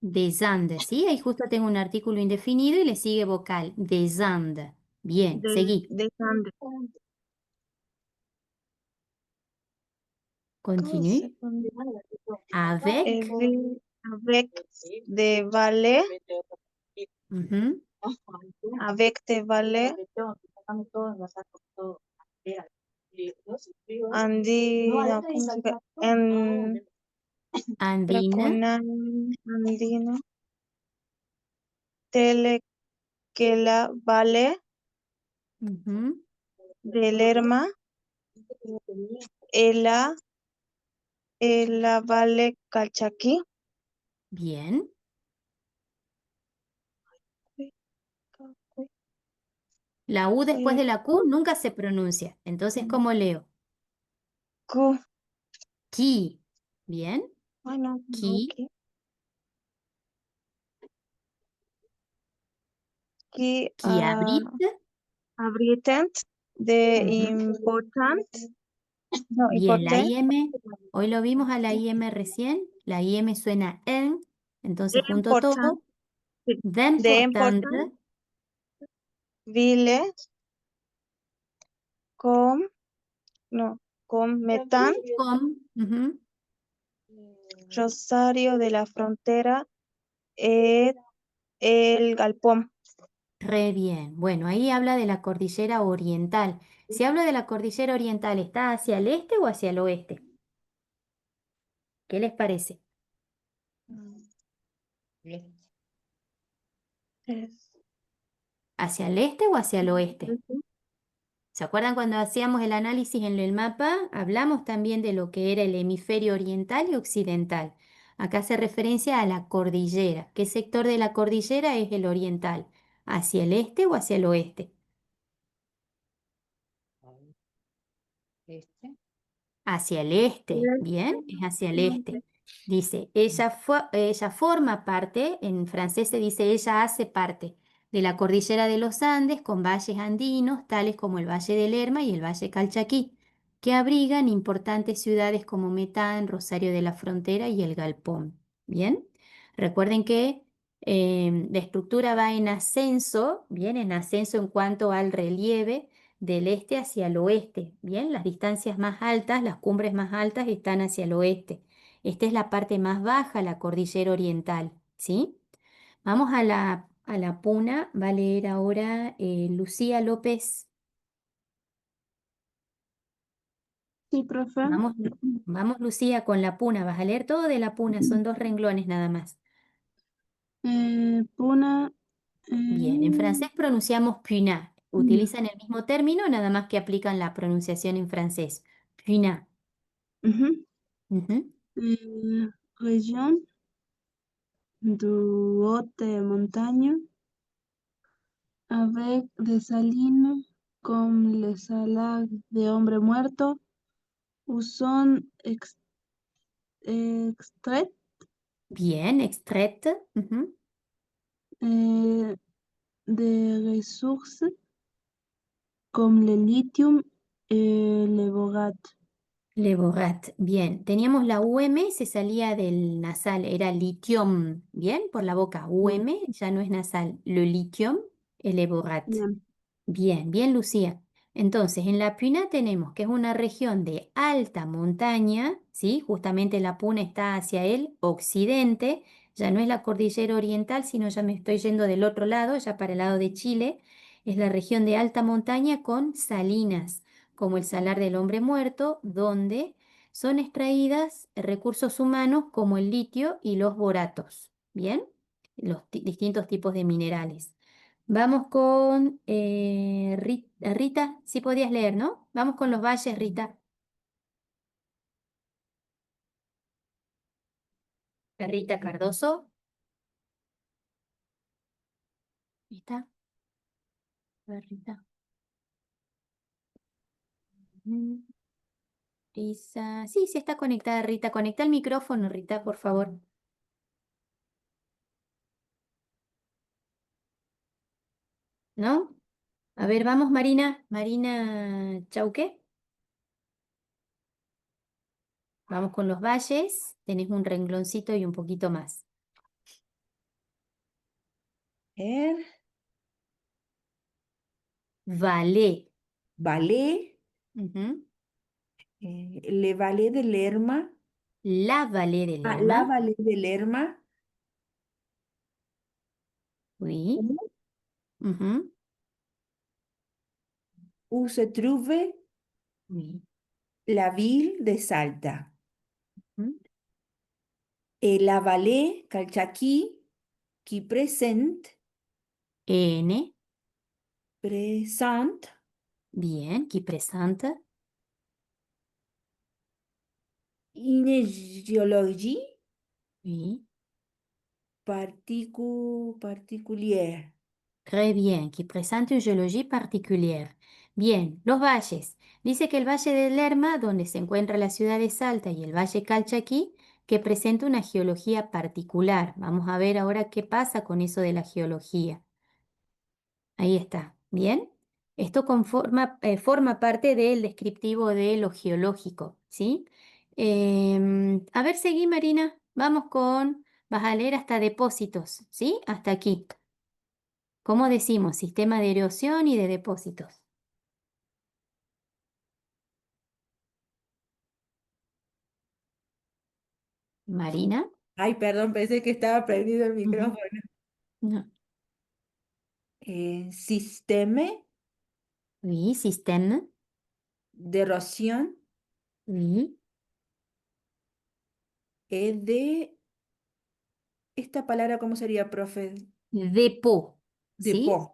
Des Andes, ¿sí? Ahí justo tengo un artículo indefinido y le sigue vocal. Des Andes. Bien, seguí. de Andes. ¿Cómo se Continue. pone? Avec. Avec de Valle, Ujú. avec de Valle, andino, ¿cómo se llama? Andina. Andino, Telequela Valle, Ujú. de Lerma, Ela, Ela Valle Calchaquí, Bien. La U después de la Q nunca se pronuncia. Entonces, ¿cómo leo? Cu, Ki. Bien. ay no, Ki. Qui Qui abrite. abritent de Ujú. important, no, Bien, la important, IM, hoy lo vimos a la IM recién, la IM suena en, entonces junto important, todo, then de importante, important, ville, com, no, con metan, com, ujú. Rosario de la Frontera, el Galpón. Re bien. Bueno, ahí habla de la cordillera oriental. Si hablo de la cordillera oriental, ¿está hacia el este o hacia el oeste? ¿Qué les parece? Este. Es ¿Hacia el este o hacia el oeste? ¿Se acuerdan cuando hacíamos el análisis en el mapa? Hablamos también de lo que era el hemisferio oriental y occidental. Acá hace referencia a la cordillera. ¿Qué sector de la cordillera es el oriental? ¿Hacia el este o hacia el oeste? Este. Hacia el este, ¿bien? Es hacia el este. Dice, ella forma parte, en francés se dice ella hace parte de la cordillera de los Andes con valles andinos, tales como el Valle del Lerma y el Valle Calchaquí, que abrigan importantes ciudades como Metán, Rosario de la Frontera y El Galpón. ¿Bien? Recuerden que la estructura va en ascenso, ¿bien? En ascenso en cuanto al relieve del este hacia el oeste, ¿bien? Las distancias más altas, las cumbres más altas están hacia el oeste. Esta es la parte más baja, la cordillera oriental, ¿sí? Vamos a la puna, va a leer ahora Lucía López. Sí, profe. Vamos, vamos, Lucía, con la puna, vas a leer todo de la puna, son 2 renglones nada más. Puna. Bien, en francés pronunciamos puna, Ya. utilizan el mismo término, nada más que aplican la pronunciación en francés. Puna. Ujú. Ujú. Région de haute montagne avec des salines comme les salades de hombre muerto où sont extraites Bien, extraite. Ujú. des ressources comme le lithium et le borate. Le Borat, bien. Teníamos la UM, se salía del nasal, era litium, bien, por la boca. Bien, UM ya no es nasal. Le litium, el Borat. bien. Bien, bien, Lucía. Entonces, en la Puna tenemos que es una región de alta montaña, ¿sí? Justamente la Puna está hacia el occidente, ya no es la cordillera oriental, sino ya me estoy yendo del otro lado, ya para el lado de Chile. Es la región de alta montaña con salinas, como el Salar del Hombre Muerto, donde son extraídas recursos humanos como el litio y los boratos, ¿bien? Los distintos tipos de minerales. Vamos con Rita, sí podías leer, ¿no? Vamos con los valles, Rita. Rita Cardoso. ¿Está? A ver, Rita. Mm, Risa. Sí, sí está conectada, Rita. Conecta el micrófono, Rita, por favor. ¿No? A ver, vamos, Marina. Marina Chauque. Vamos con los valles. Tenés un rengloncito y un poquito más. Er, Valais. Valais, Ujú. Le Valais de Lerma, La Vallée de la Lerma. Valais de Lerma, Oui. Ujú. où se trouve Oui. la ville de Salta. Ujú. Et la vallée Calchaquí, qui N. présente Bien, qui présente. une géologie Oui. particulière. Très bien, qui présente une géologie particulière. Bien, los valles. Dice que el Valle de Lerma, donde se encuentra la ciudad de Salta, y el Valle Calchaquí, que presenta una geología particular. Vamos a ver ahora qué pasa con eso de la geología. Ahí está. Bien. Esto forma parte del descriptivo de lo geológico, ¿sí? A ver, seguí, Marina. Vas a leer hasta depósitos, ¿sí? Hasta aquí. ¿Cómo decimos? Sistema de erosión y de depósitos. Marina. Ay, perdón, pensé que estaba prendido el Ujú. micrófono. No. Système Oui, système. d'érosion Oui. et de... ¿Esta palabra cómo sería, profe? Depot, ¿sí? Depot.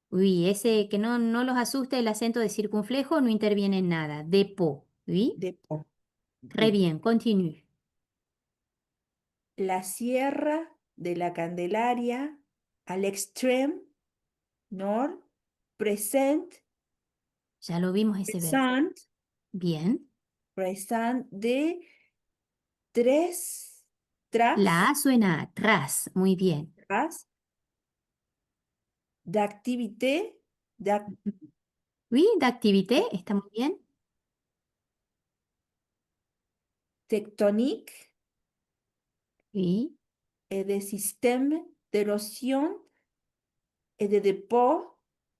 Oui, ese que no los asuste el acento de circunflejo, no interviene en nada. Depot, oui. Depot. Très bien, continue. La sierra de la Candelaria al extreme nord present, Ya lo vimos ese verbo. present, Bien. present de tres, La A tras, suena atrás, muy bien. tras, d'activité, Oui, d'activité, está muy bien. tectonique Oui, et de système d'érosion et de dépôt.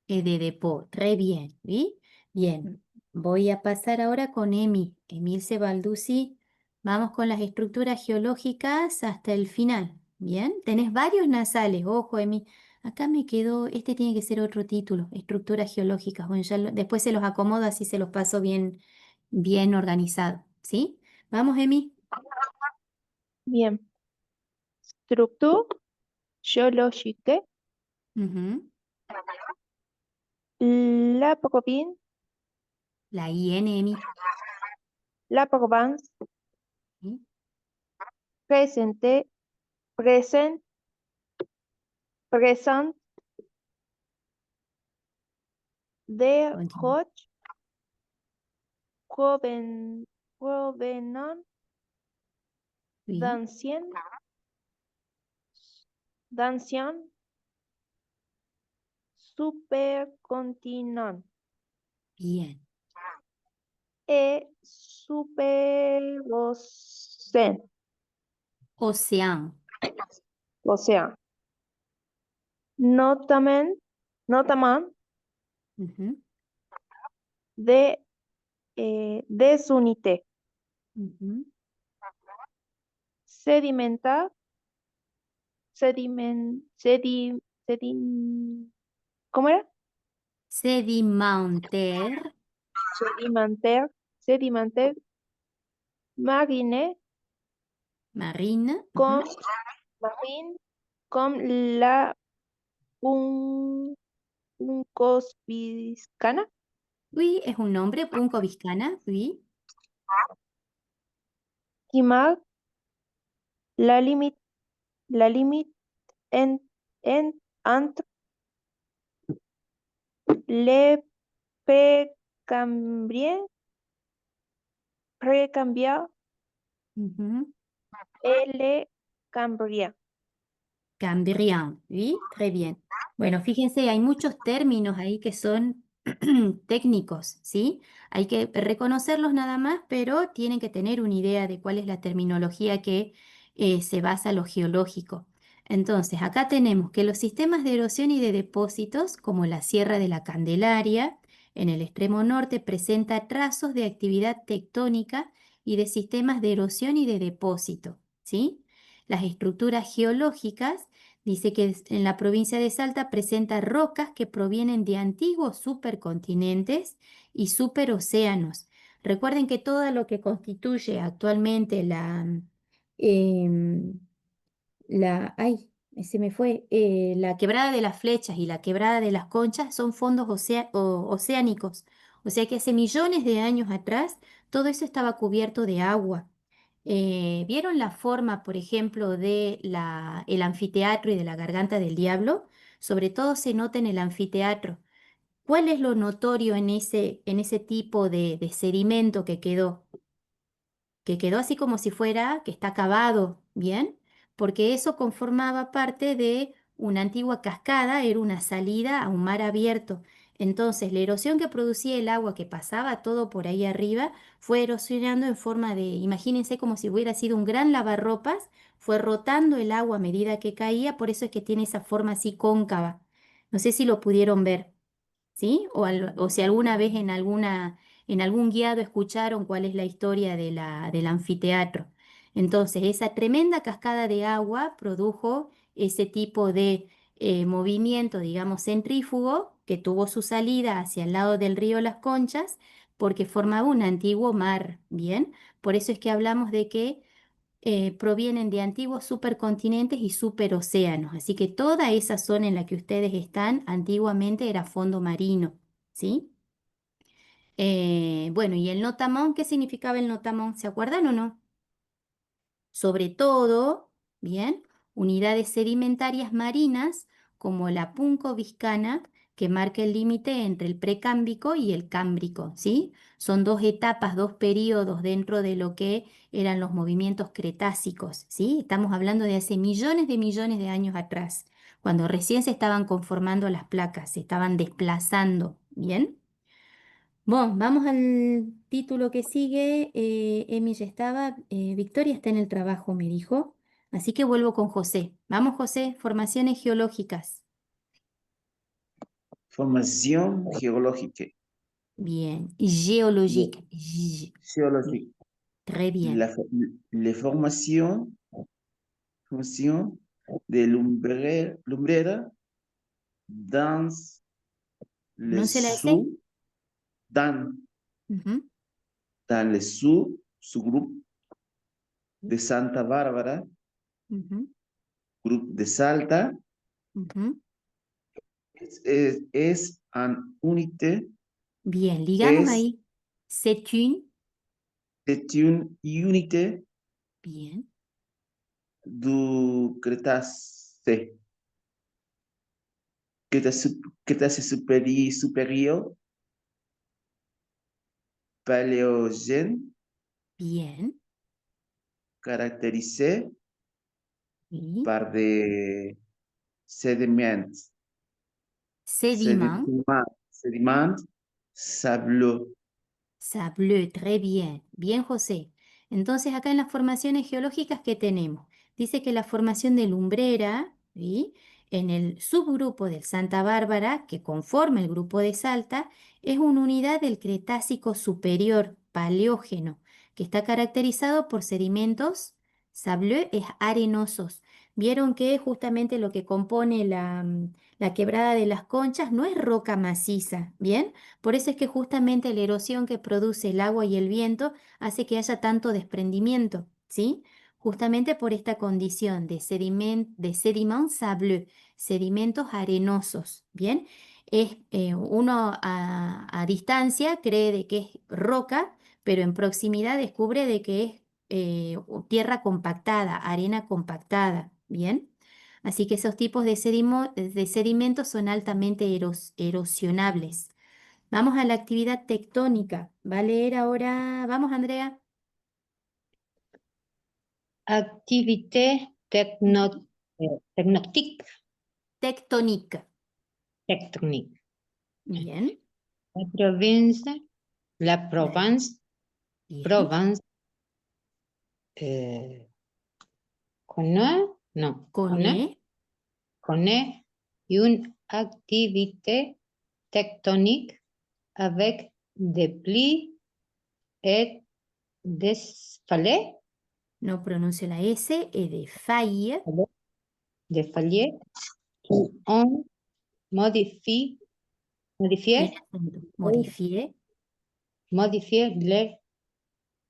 et de depot, très bien, oui. Bien, voy a pasar ahora con Emilce Balduzzi. Vamos con las estructuras geológicas hasta el final. Bien, tenés varios nasales, ojo, Emi. Acá me quedó, este tiene que ser otro título, estructuras geológicas. Bueno, después se los acomodo, así se los paso bien, bien organizado, ¿sí? Vamos, Emi. Bien. Structure géologique. Ujú. La province, La IN, Emi. la province ¿Sí? presente, present, present de Continúa. Roche, provenant Oui, d'ancien supercontinent bien. et superocéan, Océan. océan. Notamment Ujú, de des unités ujú. sedimentaires, ¿cómo era? Sedimentaire, Sedimentaire, marine, marine. comme, Ujú. marine, comme la Puncospiscana, Oui, es un nombre, Punco Viscana, oui. qui marque la limite entre le précambien Ujú. et le cambrien. Cambrien, oui, très bien. Bueno, fíjense, hay muchos términos ahí que son técnicos, ¿sí? Hay que reconocerlos nada más, pero tienen que tener una idea de cuál es la terminología que se basa en lo geológico. Entonces, acá tenemos que los sistemas de erosión y de depósitos, como la Sierra de la Candelaria, en el extremo norte, presenta trazos de actividad tectónica y de sistemas de erosión y de depósito, ¿sí? Las estructuras geológicas, dice que en la provincia de Salta presenta rocas que provienen de antiguos supercontinentes y superocéanos. Recuerden que todo lo que constituye actualmente em, ay, se me fue, la quebrada de las Flechas y la quebrada de las Conchas son fondos oceánicos. O sea que hace millones de años atrás todo eso estaba cubierto de agua. ¿Vieron la forma, por ejemplo, de el anfiteatro y de la garganta del diablo? Sobre todo se nota en el anfiteatro. ¿Cuál es lo notorio en ese tipo de sedimento que quedó así como si fuera, que está cavado, ¿bien? Porque eso conformaba parte de una antigua cascada, era una salida a un mar abierto. Entonces, la erosión que producía el agua que pasaba todo por ahí arriba fue erosionando en forma de, imagínense como si hubiera sido un gran lavarropas, fue rotando el agua a medida que caía, por eso es que tiene esa forma así cóncava. No sé si lo pudieron ver. ¿Sí? O si alguna vez en algún guiado escucharon cuál es la historia del anfiteatro. Entonces, esa tremenda cascada de agua produjo ese tipo de movimiento, digamos, centrífugo, que tuvo su salida hacia el lado del río Las Conchas, porque formaba un antiguo mar, ¿bien? Por eso es que hablamos de que provienen de antiguos supercontinentes y superocéanos. Así que toda esa zona en la que ustedes están antiguamente era fondo marino, ¿sí? Bueno, y el notamón, ¿qué significaba el notamón? ¿Se acuerdan o no? Sobre todo, bien, unidades sedimentarias marinas como la punco viscana, que marca el límite entre el precámbrico y el cámbrico, ¿sí? Son dos etapas, dos periodos dentro de lo que eran los movimientos cretácicos, ¿sí? Estamos hablando de hace millones de años atrás, cuando recién se estaban conformando las placas, se estaban desplazando, ¿bien? Bueno, vamos al título que sigue. Emi ya estaba. Victoria está en el trabajo, me dijo. Así que vuelvo con José. Vamos, José, formaciones geológicas. Formación geológica. Bien. Géologique. Géologique. Très bien. La formación de lumbrera dans le ¿No se la dice? dans, Ujú, dans le subgroupe de Santa Bárbara, ujú, grupo de Salta, ujú. es un unité, Bien, ligamos es ahí. C'est une. une unité Bien. du Crétacé. Crétacé supérieur, Paléogène, Bien. caractérisé Oui. par des sédiments, Sédiment. sédiments sableux. Sableux, très bien. Bien, José. Entonces, acá en las formaciones geológicas, ¿qué tenemos? Dice que la formación de lumbrera, ¿sí? En el subgrupo del Santa Bárbara, que conforma el grupo de Salta, es una unidad del Cretácico superior, paleógeno, que está caracterizado por sedimentos sableux, es arenosos. Vieron que justamente lo que compone la quebrada de las Conchas no es roca maciza, ¿bien? Por eso es que justamente la erosión que produce el agua y el viento hace que haya tanto desprendimiento, ¿sí? Justamente por esta condición de sediment sableux, sedimentos arenosos, ¿bien? Uno a distancia cree de que es roca, pero en proximidad descubre de que es tierra compactada, arena compactada, ¿bien? Así que esos tipos de sedimentos son altamente erosionables. Vamos a la actividad tectónica. Va a leer ahora. Vamos, Andrea. Activité tectonique. Tectónica. Tectonique. Bien. La province, la province, Bien. province, connaît, non, Connaît. connaît une activité tectonique avec des plis et des falaises, No pronuncio la S. E de faille. des falaises qui ont modifié Tiene acento. Modifié. le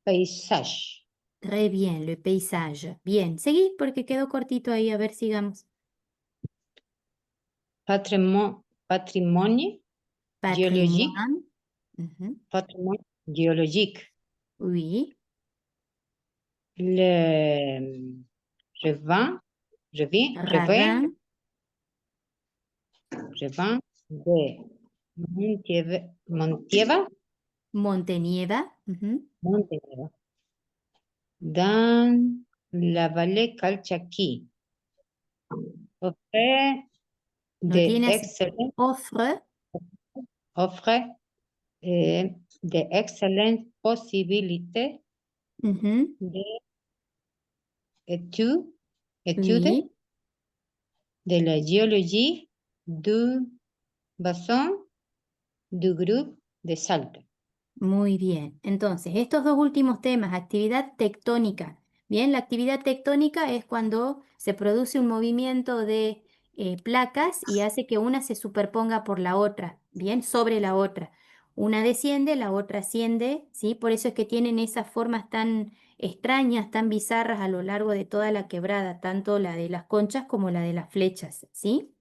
paysage. Très bien. Le paysage. Bien. Seguí porque quedó cortito ahí. A ver, sigamos. Patrimonio géologique. Patrimoine. Ujú. Patrimoine géologique. Oui. Le revin Ravin. de Montieva, Montenieva. Ujú. Montenieva, dans la vallée Calchaquí. Offre No tiene de acento. Offre. de excelentes possibilités Ujú. d'étude Oui. de la géologie du bassin du groupe de Salta. Muy bien. Entonces, estos dos últimos temas, actividad tectónica. Bien, la actividad tectónica es cuando se produce un movimiento de placas y hace que una se superponga por la otra, bien, sobre la otra. Una desciende, la otra asciende, ¿sí? Por eso es que tienen esas formas tan extrañas, tan bizarras a lo largo de toda la quebrada, tanto la de las Conchas como la de las Flechas, ¿sí?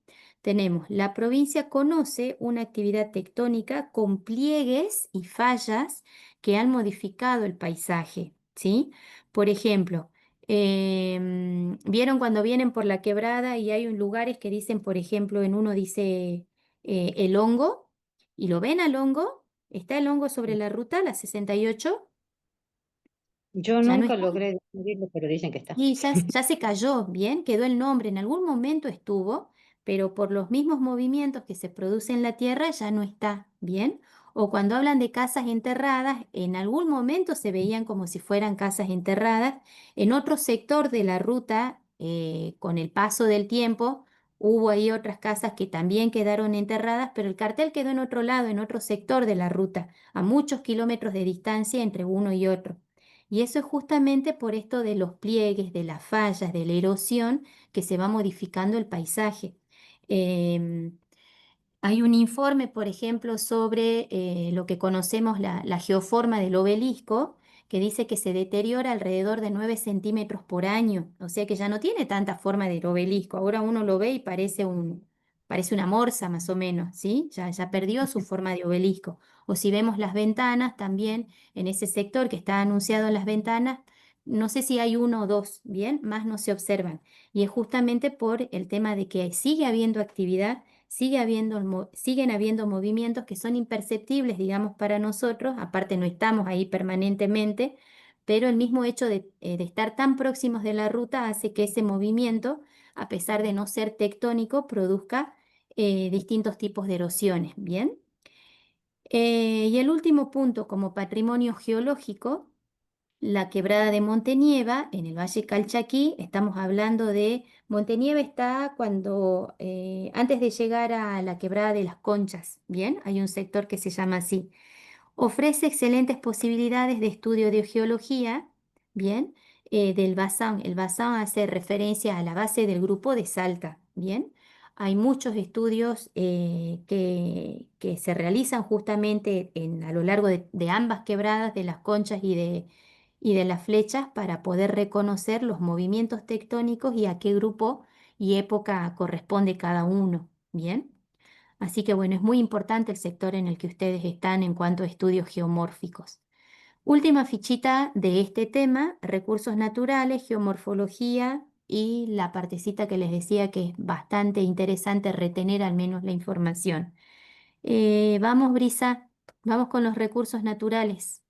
Tenemos, la provincia conoce una actividad tectónica con pliegues y fallas que han modificado el paisaje, ¿sí? Por ejemplo, ¿vieron cuando vienen por la quebrada y hay lugares que dicen, por ejemplo, en uno dice el hongo, y lo ven al hongo? ¿Está el hongo sobre la ruta, la 68? Yo Ya no nunca está. logré descubrirlo, pero dicen que está. Y ya se cayó, bien, quedó el nombre, en algún momento estuvo, pero por los mismos movimientos que se producen en la tierra ya no está, bien. O cuando hablan de casas enterradas, en algún momento se veían como si fueran casas enterradas. En otro sector de la ruta, con el paso del tiempo, hubo ahí otras casas que también quedaron enterradas, pero el cartel quedó en otro lado, en otro sector de la ruta, a muchos kilómetros de distancia entre uno y otro. Y eso es justamente por esto de los pliegues, de las fallas, de la erosión que se va modificando el paisaje. Em, Hay un informe, por ejemplo, sobre lo que conocemos la geoforma del obelisco, que dice que se deteriora alrededor de 9 centímetros por año, o sea que ya no tiene tanta forma del obelisco. Ahora uno lo ve y parece una morsa más o menos, ¿sí? Ya perdió su forma de obelisco. O si vemos las ventanas también, en ese sector que está anunciado en las ventanas, no sé si hay uno o dos, ¿bien? Más no se observan. Y es justamente por el tema de que sigue habiendo actividad, siguen habiendo movimientos que son imperceptibles, digamos, para nosotros, aparte no estamos ahí permanentemente, pero el mismo hecho de estar tan próximos de la ruta hace que ese movimiento, a pesar de no ser tectónico, produzca distintos tipos de erosiones, ¿bien? Y el último punto, como patrimonio geológico, la quebrada de Montenieva, en el Valle Calchaquí, estamos hablando de, Montenieva está antes de llegar a la quebrada de las Conchas, ¿bien? Hay un sector que se llama así. Ofrece excelentes posibilidades de estudio de geología, ¿bien? Del Bazán. El Bazán hace referencia a la base del grupo de Salta, ¿bien? Hay muchos estudios que se realizan justamente a lo largo de ambas quebradas, de las Conchas y de las Flechas, para poder reconocer los movimientos tectónicos y a qué grupo y época corresponde cada uno, ¿bien? Así que bueno, es muy importante el sector en el que ustedes están en cuanto a estudios geomórficos. Última fichita de este tema, recursos naturales, geomorfología y la partecita que les decía que es bastante interesante retener al menos la información. Vamos, Brisa, vamos con los recursos naturales.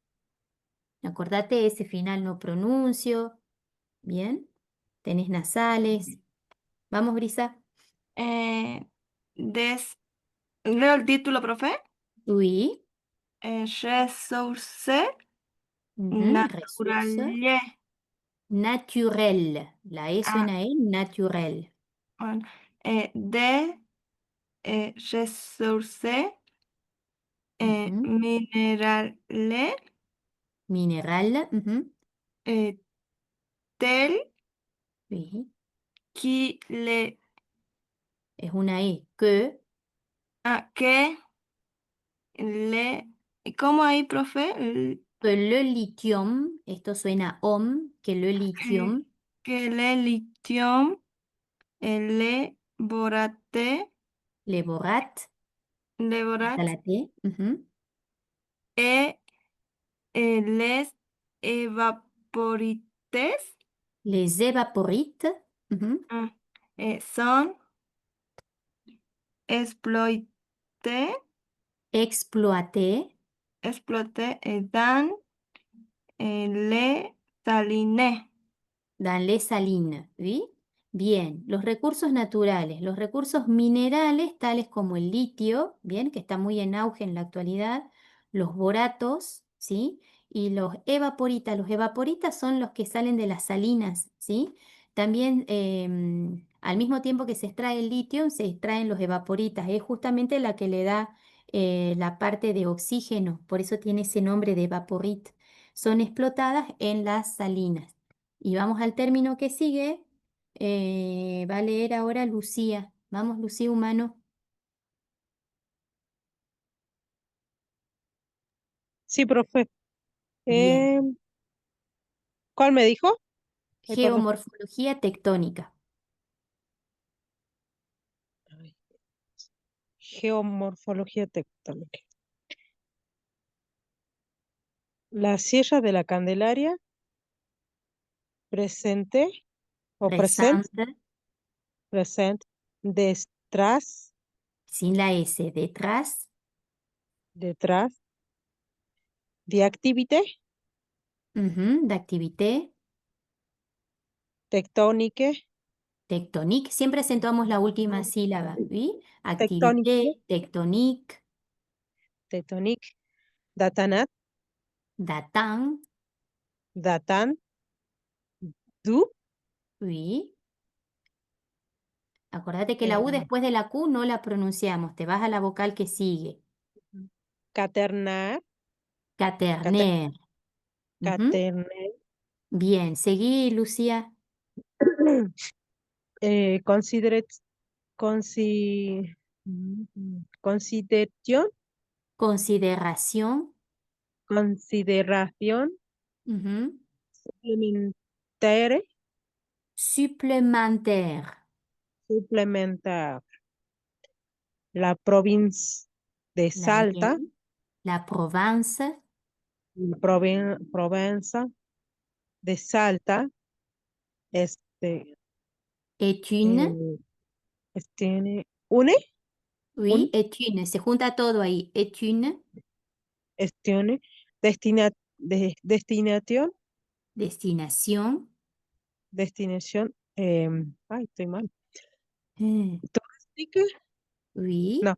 Acordate, ese final no pronuncio. Bien, tenés nasales. Vamos, Brisa. Eh, Leo el título, profe. Oui. Ressources Ressources. naturelles. Naturel. La E Ah, suena en naturel. bueno. Des ressources Ujú. minérales Mineral. Ujú. telles Sí. que les Es una E. que le ¿cómo ahí, profe? Que le lithium. Esto suena om. Que le lithium. Que le lithium, le borate, Le borat. le Hasta borat la T. Ujú. et les evaporites Les evaporites. Ujú. ah, son exploités, Exploité dans les salines. dans les salines, ¿sí? Bien, los recursos naturales, los recursos minerales, tales como el litio, bien, que está muy en auge en la actualidad, los boratos, ¿sí? Y los evaporitas. Los evaporitas son los que salen de las salinas, ¿sí? También, al mismo tiempo que se extrae el litio, se extraen los evaporitas. Es justamente la que le da la parte de oxígeno, por eso tiene ese nombre de evaporit. Son explotadas en las salinas. Y vamos al término que sigue. Va a leer ahora Lucía. Vamos, Lucía Humano. Sí, profe. Bien. ¿Cuál me dijo? Ay, perdón. Geomorfología tectónica. Ay, geomorfología tectónica. La Sierra de la Candelaria, presente o present, Presente, present, detrás, sin la S, detrás, detrás, de activité, d'activité, tectónique, tectonique. Siempre acentuamos la última sílaba, ¿sí? tectónique, Activité, tectonique, tectonique, datanat, datin, datan, du, oui. Acordate que la U eh, después de la Q no la pronunciamos, te vas a la vocal que sigue. caternar, Caterner. Ujú. caterner, Bien, seguí, Lucía. considerate, consideración, Consideración. consideración, Ujú. suplementaire, Supplémentaire. suplementar. La provincia de La Salta, N. La Provence. Provenza de Salta, este, Est une. tiene une, Oui, un, est une. Se junta todo ahí. Est une tiene destinación, destination. destinación, ay, estoy mal. Eh, Turística, Oui. no,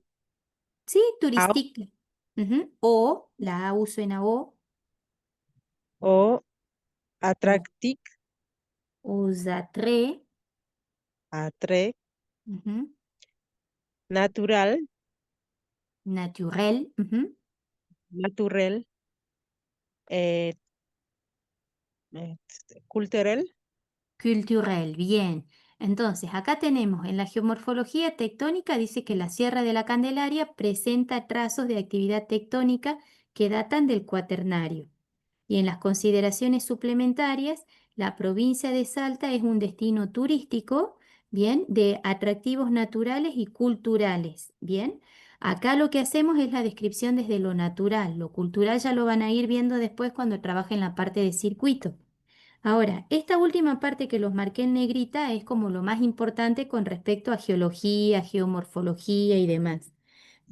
Sí, au- touristique. Ujú. O, la A U suena O. o O- atractic, Aux attraits. atre, Ujú. natural, Naturel. Ujú. naturel, eh, cultural, Culturel, bien. Entonces, acá tenemos en la geomorfología tectónica, dice que la Sierra de la Candelaria presenta trazos de actividad tectónica que datan del Cuaternario. Y en las consideraciones suplementarias, la provincia de Salta es un destino turístico, bien, de atractivos naturales y culturales, bien. Acá lo que hacemos es la descripción desde lo natural, lo cultural ya lo van a ir viendo después cuando trabajen la parte de circuito. Ahora, esta última parte que los marqué en negrita es como lo más importante con respecto a geología, geomorfología y demás.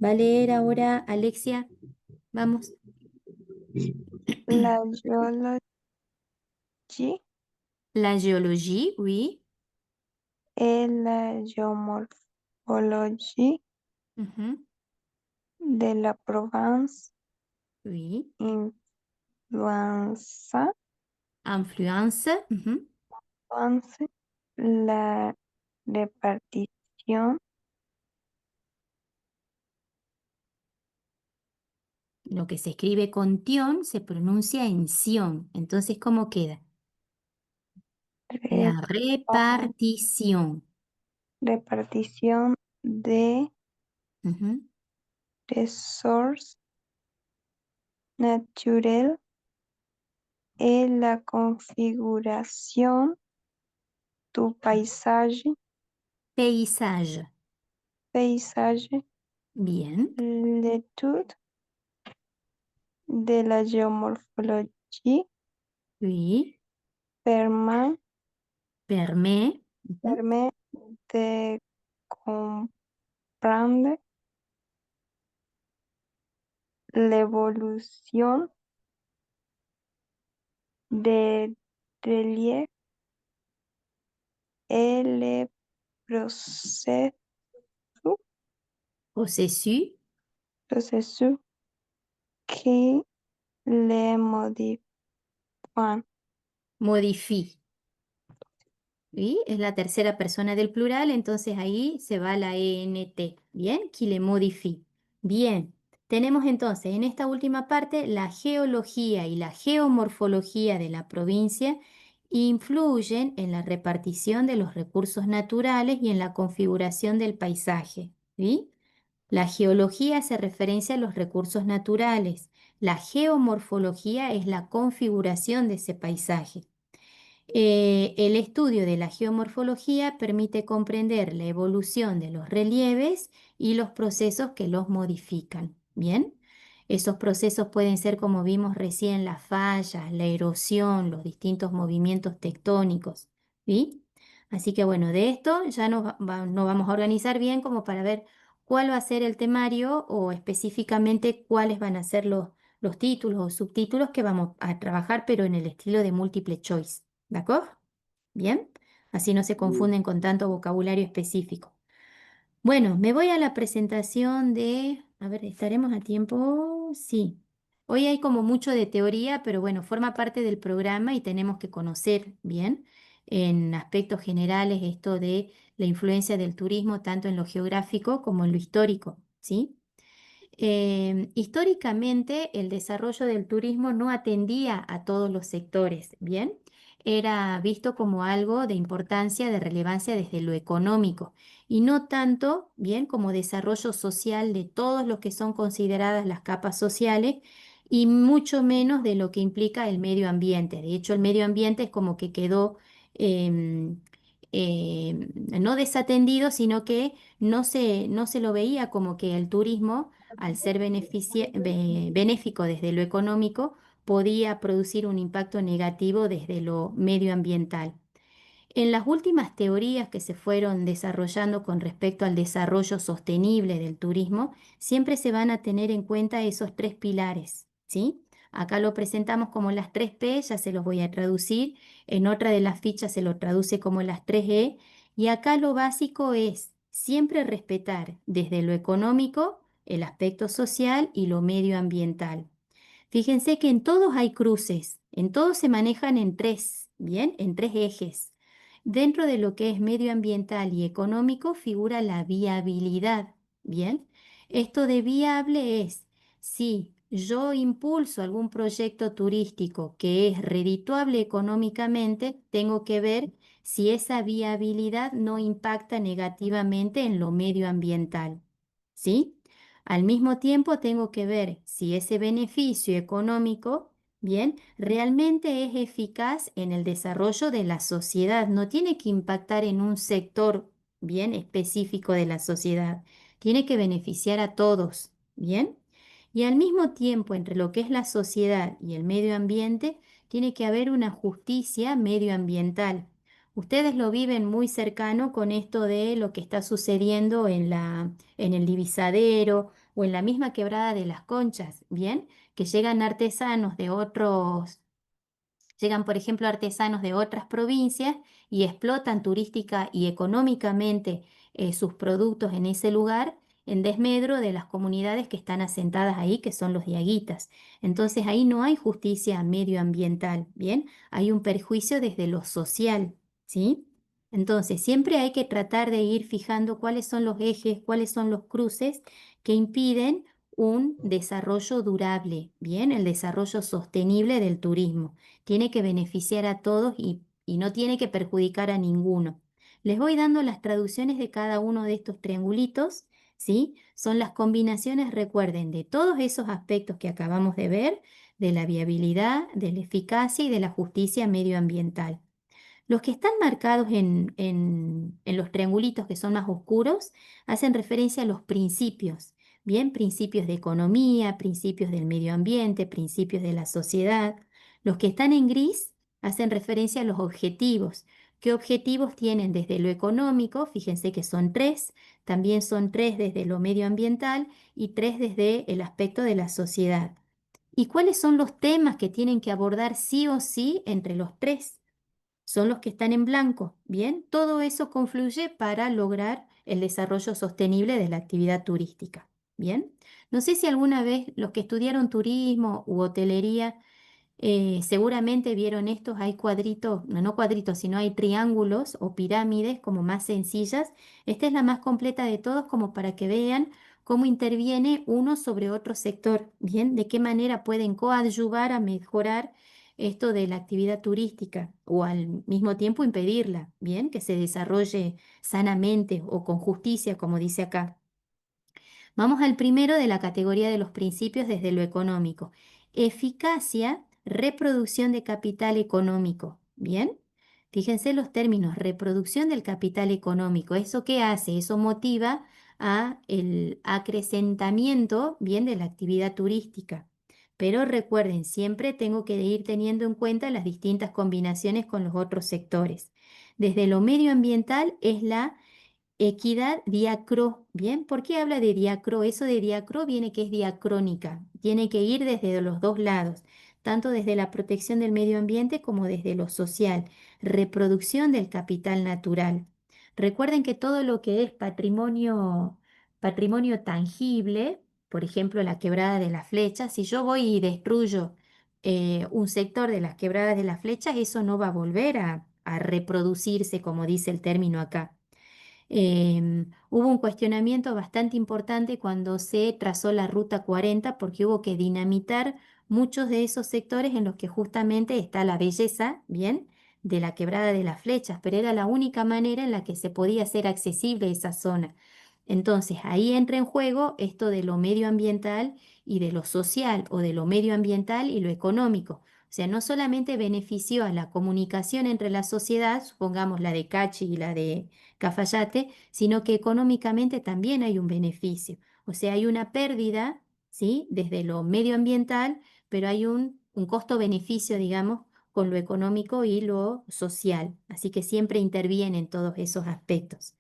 ¿Va a leer ahora Alexia? Vamos. La geology La geología, oui. es la geomorfology Ujú, de la Provence, oui. influenza, Influence. Ujú. influence, la repartición, Lo que se escribe con tion se pronuncia en sion. Entonces, ¿cómo queda? La repar- repartición. repartición de Ujú. resources naturales y la configuración tu Paysage. paisaje, Bien. l'étude de la geomorfología Oui. permet, Permet. Ujú. permet de comprendre l'évolution des reliefs et les processus, Processus. processus qui les modifient. Modifie. ¿Sí? Es la tercera persona del plural, entonces ahí se va la ENT. Bien, qui le modifie. Bien, tenemos entonces en esta última parte la geología y la geomorfología de la provincia influyen en la repartición de los recursos naturales y en la configuración del paisaje. ¿Sí? La geología hace referencia a los recursos naturales. La geomorfología es la configuración de ese paisaje. El estudio de la geomorfología permite comprender la evolución de los relieves y los procesos que los modifican. Bien, esos procesos pueden ser, como vimos recién, las fallas, la erosión, los distintos movimientos tectónicos. ¿Sí? Así que bueno, de esto ya nos vamos a organizar bien como para ver cuál va a ser el temario o específicamente cuáles van a ser los títulos o subtítulos que vamos a trabajar, pero en el estilo de múltiple choice. ¿De acuerdo? Bien, así no se confunden con tanto vocabulario específico. Bueno, me voy a la presentación de, a ver, ¿estaremos a tiempo? Sí. Hoy hay como mucho de teoría, pero bueno, forma parte del programa y tenemos que conocer bien en aspectos generales esto de la influencia del turismo tanto en lo geográfico como en lo histórico, ¿sí? Históricamente, el desarrollo del turismo no atendía a todos los sectores, ¿bien? Era visto como algo de importancia, de relevancia desde lo económico y no tanto, ¿bien? Como desarrollo social de todos los que son consideradas las capas sociales y mucho menos de lo que implica el medio ambiente. De hecho, el medio ambiente es como que quedó em, no desatendido, sino que no se lo veía como que el turismo al ser benéfico desde lo económico, podía producir un impacto negativo desde lo medioambiental. En las últimas teorías que se fueron desarrollando con respecto al desarrollo sostenible del turismo, siempre se van a tener en cuenta esos tres pilares, ¿sí? Acá lo presentamos como las 3P, ya se los voy a traducir. En otra de las fichas se lo traduce como las 3E. Y acá lo básico es siempre respetar desde lo económico, el aspecto social y lo medioambiental. Fíjense que en todos hay cruces, en todos se manejan en tres, ¿bien? En tres ejes. Dentro de lo que es medioambiental y económico figura la viabilidad, ¿bien? Esto de viable es si yo impulso algún proyecto turístico que es redituable económicamente, tengo que ver si esa viabilidad no impacta negativamente en lo medioambiental, ¿sí? Al mismo tiempo tengo que ver si ese beneficio económico, bien, realmente es eficaz en el desarrollo de la sociedad. No tiene que impactar en un sector bien específico de la sociedad. Tiene que beneficiar a todos, bien. Y al mismo tiempo, entre lo que es la sociedad y el medio ambiente, tiene que haber una justicia medioambiental. Ustedes lo viven muy cercano con esto de lo que está sucediendo en el divisadero o en la misma quebrada de las Conchas, ¿bien? Que llegan artesanos de otros, llegan por ejemplo artesanos de otras provincias y explotan turística y económicamente sus productos en ese lugar en desmedro de las comunidades que están asentadas ahí, que son los diaguitas. Entonces ahí no hay justicia medioambiental, ¿bien? Hay un perjuicio desde lo social, ¿sí? Entonces, siempre hay que tratar de ir fijando cuáles son los ejes, cuáles son los cruces que impiden un desarrollo durable, bien, el desarrollo sostenible del turismo. Tiene que beneficiar a todos y no tiene que perjudicar a ninguno. Les voy dando las traducciones de cada uno de estos triangulitos, ¿sí? Son las combinaciones, recuerden, de todos esos aspectos que acabamos de ver, de la viabilidad, de la eficacia y de la justicia medioambiental. Los que están marcados en los triangulitos que son más oscuros hacen referencia a los principios, bien, principios de economía, principios del medio ambiente, principios de la sociedad. Los que están en gris hacen referencia a los objetivos. ¿Qué objetivos tienen desde lo económico? Fíjense que son tres, también son tres desde lo medioambiental y tres desde el aspecto de la sociedad. ¿Y cuáles son los temas que tienen que abordar sí o sí entre los tres? Son los que están en blanco, ¿bien? Todo eso confluye para lograr el desarrollo sostenible de la actividad turística, ¿bien? No sé si alguna vez los que estudiaron turismo u hotelería seguramente vieron estos, hay cuadritos, no cuadritos, sino hay triángulos o pirámides como más sencillas. Esta es la más completa de todos como para que vean cómo interviene uno sobre otro sector, ¿bien? De qué manera pueden coadyuvar a mejorar esto de la actividad turística o al mismo tiempo impedirla, ¿bien? Que se desarrolle sanamente o con justicia, como dice acá. Vamos al primero de la categoría de los principios desde lo económico. Eficacia, reproducción de capital económico. ¿Bien? Fíjense los términos, reproducción del capital económico. ¿Eso qué hace? Eso motiva a el acrecentamiento, bien, de la actividad turística. Pero recuerden, siempre tengo que ir teniendo en cuenta las distintas combinaciones con los otros sectores. Desde lo medioambiental es la equidad diacro, ¿bien? ¿Por qué habla de diacro? Eso de diacro viene que es diacrónica, tiene que ir desde los dos lados, tanto desde la protección del medio ambiente como desde lo social, reproducción del capital natural. Recuerden que todo lo que es patrimonio tangible, por ejemplo, la quebrada de las flechas, si yo voy y destruyo un sector de las quebradas de las flechas, eso no va a volver a reproducirse, como dice el término acá. Hubo un cuestionamiento bastante importante cuando se trazó la Ruta 40 porque hubo que dinamitar muchos de esos sectores en los que justamente está la belleza, ¿bien? De la quebrada de las flechas, pero era la única manera en la que se podía hacer accesible esa zona. Entonces ahí entra en juego esto de lo medioambiental y de lo social, o de lo medioambiental y lo económico. O sea, no solamente benefició a la comunicación entre la sociedad, supongamos la de Cachi y la de Cafayate, sino que económicamente también hay un beneficio. O sea, hay una pérdida, ¿sí? Desde lo medioambiental, pero hay un costo-beneficio, digamos, con lo económico y lo social. Así que siempre intervienen todos esos aspectos.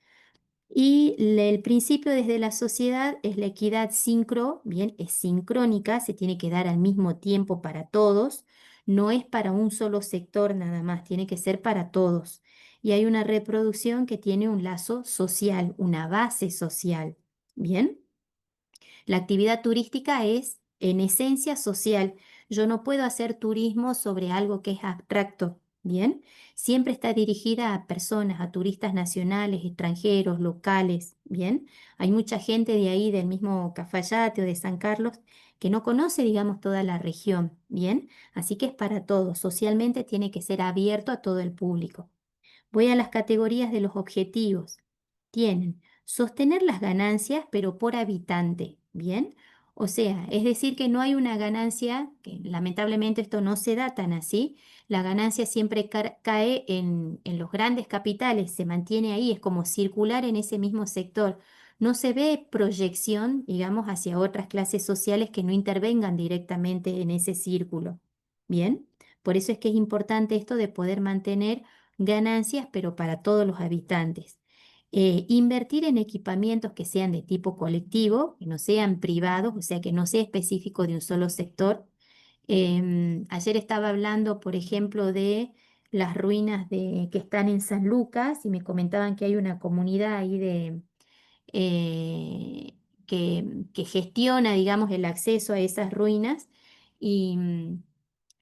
Y el principio desde la sociedad es la equidad sincro, bien, es sincrónica, se tiene que dar al mismo tiempo para todos, no es para un solo sector nada más, tiene que ser para todos. Y hay una reproducción que tiene un lazo social, una base social, ¿bien? La actividad turística es, en esencia, social. Yo no puedo hacer turismo sobre algo que es abstracto, ¿bien? Siempre está dirigida a personas, a turistas nacionales, extranjeros, locales, ¿bien? Hay mucha gente de ahí, del mismo Cafayate o de San Carlos, que no conoce, digamos, toda la región, ¿bien? Así que es para todos. Socialmente tiene que ser abierto a todo el público. Voy a las categorías de los objetivos. Tienen sostener las ganancias, pero por habitante, ¿bien? O sea, es decir que no hay una ganancia, que lamentablemente esto no se da tan así, la ganancia siempre cae en los grandes capitales, se mantiene ahí, es como circular en ese mismo sector. No se ve proyección, digamos, hacia otras clases sociales que no intervengan directamente en ese círculo, ¿bien? Por eso es que es importante esto de poder mantener ganancias, pero para todos los habitantes. Invertir en equipamientos que sean de tipo colectivo, que no sean privados, o sea, que no sea específico de un solo sector. Ayer estaba hablando, por ejemplo, de las ruinas que están en San Lucas y me comentaban que hay una comunidad ahí eh, que gestiona, digamos, el acceso a esas ruinas y,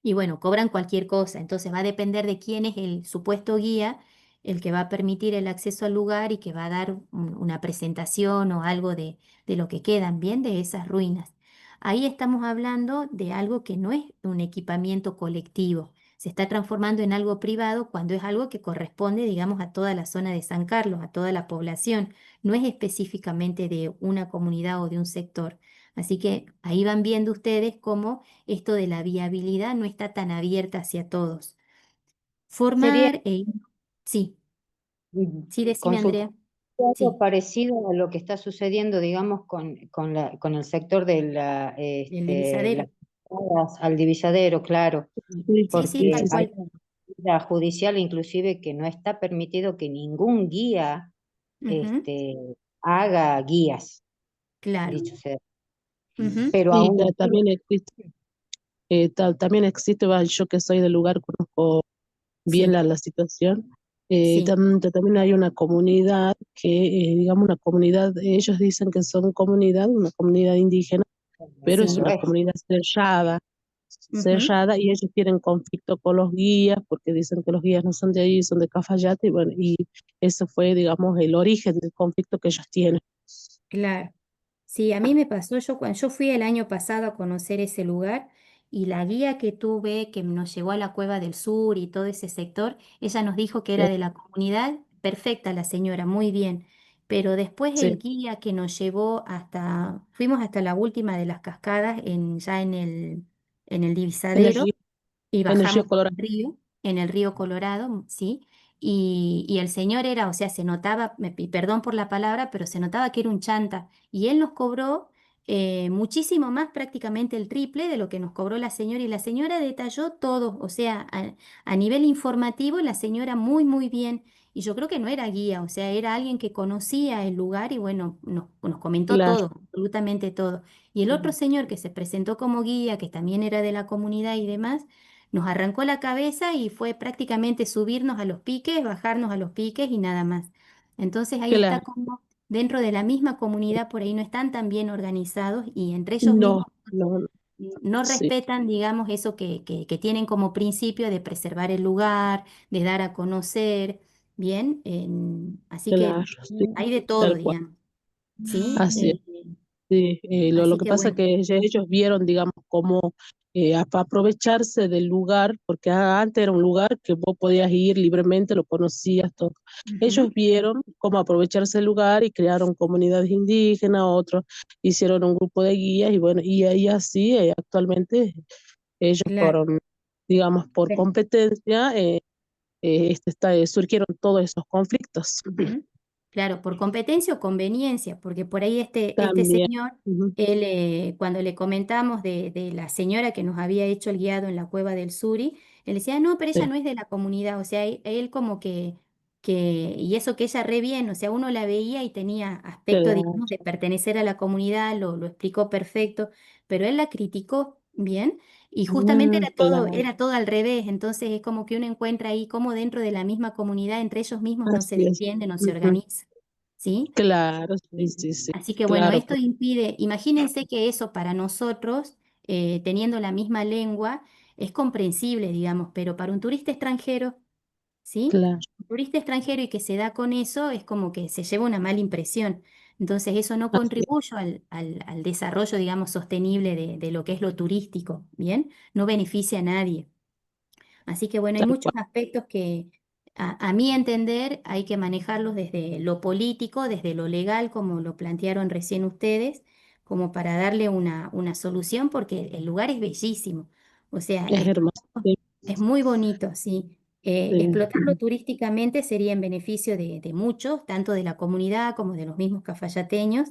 y bueno, cobran cualquier cosa. Entonces va a depender de quién es el supuesto guía, el que va a permitir el acceso al lugar y que va a dar una presentación o algo de lo que quedan bien de esas ruinas. Ahí estamos hablando de algo que no es un equipamiento colectivo. Se está transformando en algo privado cuando es algo que corresponde, digamos, a toda la zona de San Carlos, a toda la población. No es específicamente de una comunidad o de un sector. Así que ahí van viendo ustedes cómo esto de la viabilidad no está tan abierta hacia todos. Sería Formar, sí, sí, decime consultar Andrea. algo Sí, parecido a lo que está sucediendo, digamos, con el sector de el las divisadero. entradas al divisadero, claro, Sí, Sí, sí, sí, porque tal sí, hay sí. cual. una medida judicial inclusive que no está permitido que ningún guía Ujú, haga guías, claro. dicho sea. Ujú, Pero Sí, aún así, también existe, también existe, va, yo que soy del lugar conozco bien sí, la situación. sí. También hay una comunidad que, digamos, una comunidad, ellos dicen que son comunidad, una comunidad indígena, pero Sí. es una comunidad Ujú, cerrada y ellos tienen conflicto con los guías porque dicen que los guías no son de ahí, son de Cafayate y bueno, y eso fue, digamos, el origen del conflicto que ellos tienen. claro. Sí, a mí me pasó, cuando yo fui el año pasado a conocer ese lugar y la guía que tuve, que nos llevó a la Cueva del Sur y todo ese sector, ella nos dijo que era Sí, de la comunidad, perfecta la señora, muy bien. Pero después el sí. guía que nos llevó fuimos hasta la última de las cascadas ya en el En el río, divisadero y en el río bajamos Colorado. en el río Colorado, ¿sí? y el señor era, o sea, se notaba, perdón por la palabra, pero se notaba que era un chanta. Y él nos cobró muchísimo más, prácticamente el triple de lo que nos cobró la señora. Y la señora detalló todo, o sea, a nivel informativo, la señora muy, muy bien. Y yo creo que no era guía, o sea, era alguien que conocía el lugar y bueno, nos comentó Claro. todo, absolutamente todo. Y el otro señor que se presentó como guía, que también era de la comunidad y demás, nos arrancó la cabeza y fue prácticamente subirnos a los piques, bajarnos a los piques y nada más. Entonces ahí está Claro. como dentro de la misma comunidad, por ahí no están tan bien organizados y entre ellos No, mismos no, no sí, respetan, digamos, eso que tienen como principio de preservar el lugar, de dar a conocer, ¿bien? Así que claro, sí, hay de todo, tal cual. digamos, ¿sí? Así es. Sí, lo Así que que pasa es bueno, que ellos vieron, digamos, cómo aprovecharse del lugar, porque antes era un lugar que vos podías ir libremente, lo conocías todo. Ellos ujú, vieron cómo aprovecharse del lugar y crearon comunidades indígenas, otros hicieron un grupo de guías y bueno, y ahí así actualmente ellos claro. por, digamos, por Bueno, competencia surgieron todos esos conflictos. ujú. Claro, por competencia o conveniencia, porque por ahí este También. señor, Ujú, él, cuando le comentamos de la señora que nos había hecho el guiado en la cueva del Suri, él decía, no, pero ella sí, no es de la comunidad, o sea, él como y eso que ella re bien, o sea, uno la veía y tenía aspecto, claro, digamos, de pertenecer a la comunidad, lo explicó perfecto, pero él la criticó bien. Y justamente claro, era todo al revés, entonces es como que uno encuentra ahí como dentro de la misma comunidad, entre ellos mismos no se así es. defienden, no se Ujú, organizan, ¿sí? claro, sí, sí, sí, Así que bueno, claro, esto impide, imagínense que eso para nosotros, teniendo la misma lengua, es comprensible, digamos, pero para un turista extranjero, ¿sí? claro, Un turista extranjero y que se da con eso es como que se lleva una mala impresión. Entonces eso no así es, contribuye al desarrollo, digamos, sostenible de lo que es lo turístico, ¿bien? No beneficia a nadie. Así que bueno, hay tal muchos cual, aspectos que a mi entender hay que manejarlos desde lo político, desde lo legal, como lo plantearon recién ustedes, como para darle una solución, porque el lugar es bellísimo. O sea, es hermoso, sí, es muy bonito, sí. sí, Explotarlo turísticamente sería en beneficio de muchos, tanto de la comunidad como de los mismos cafayateños.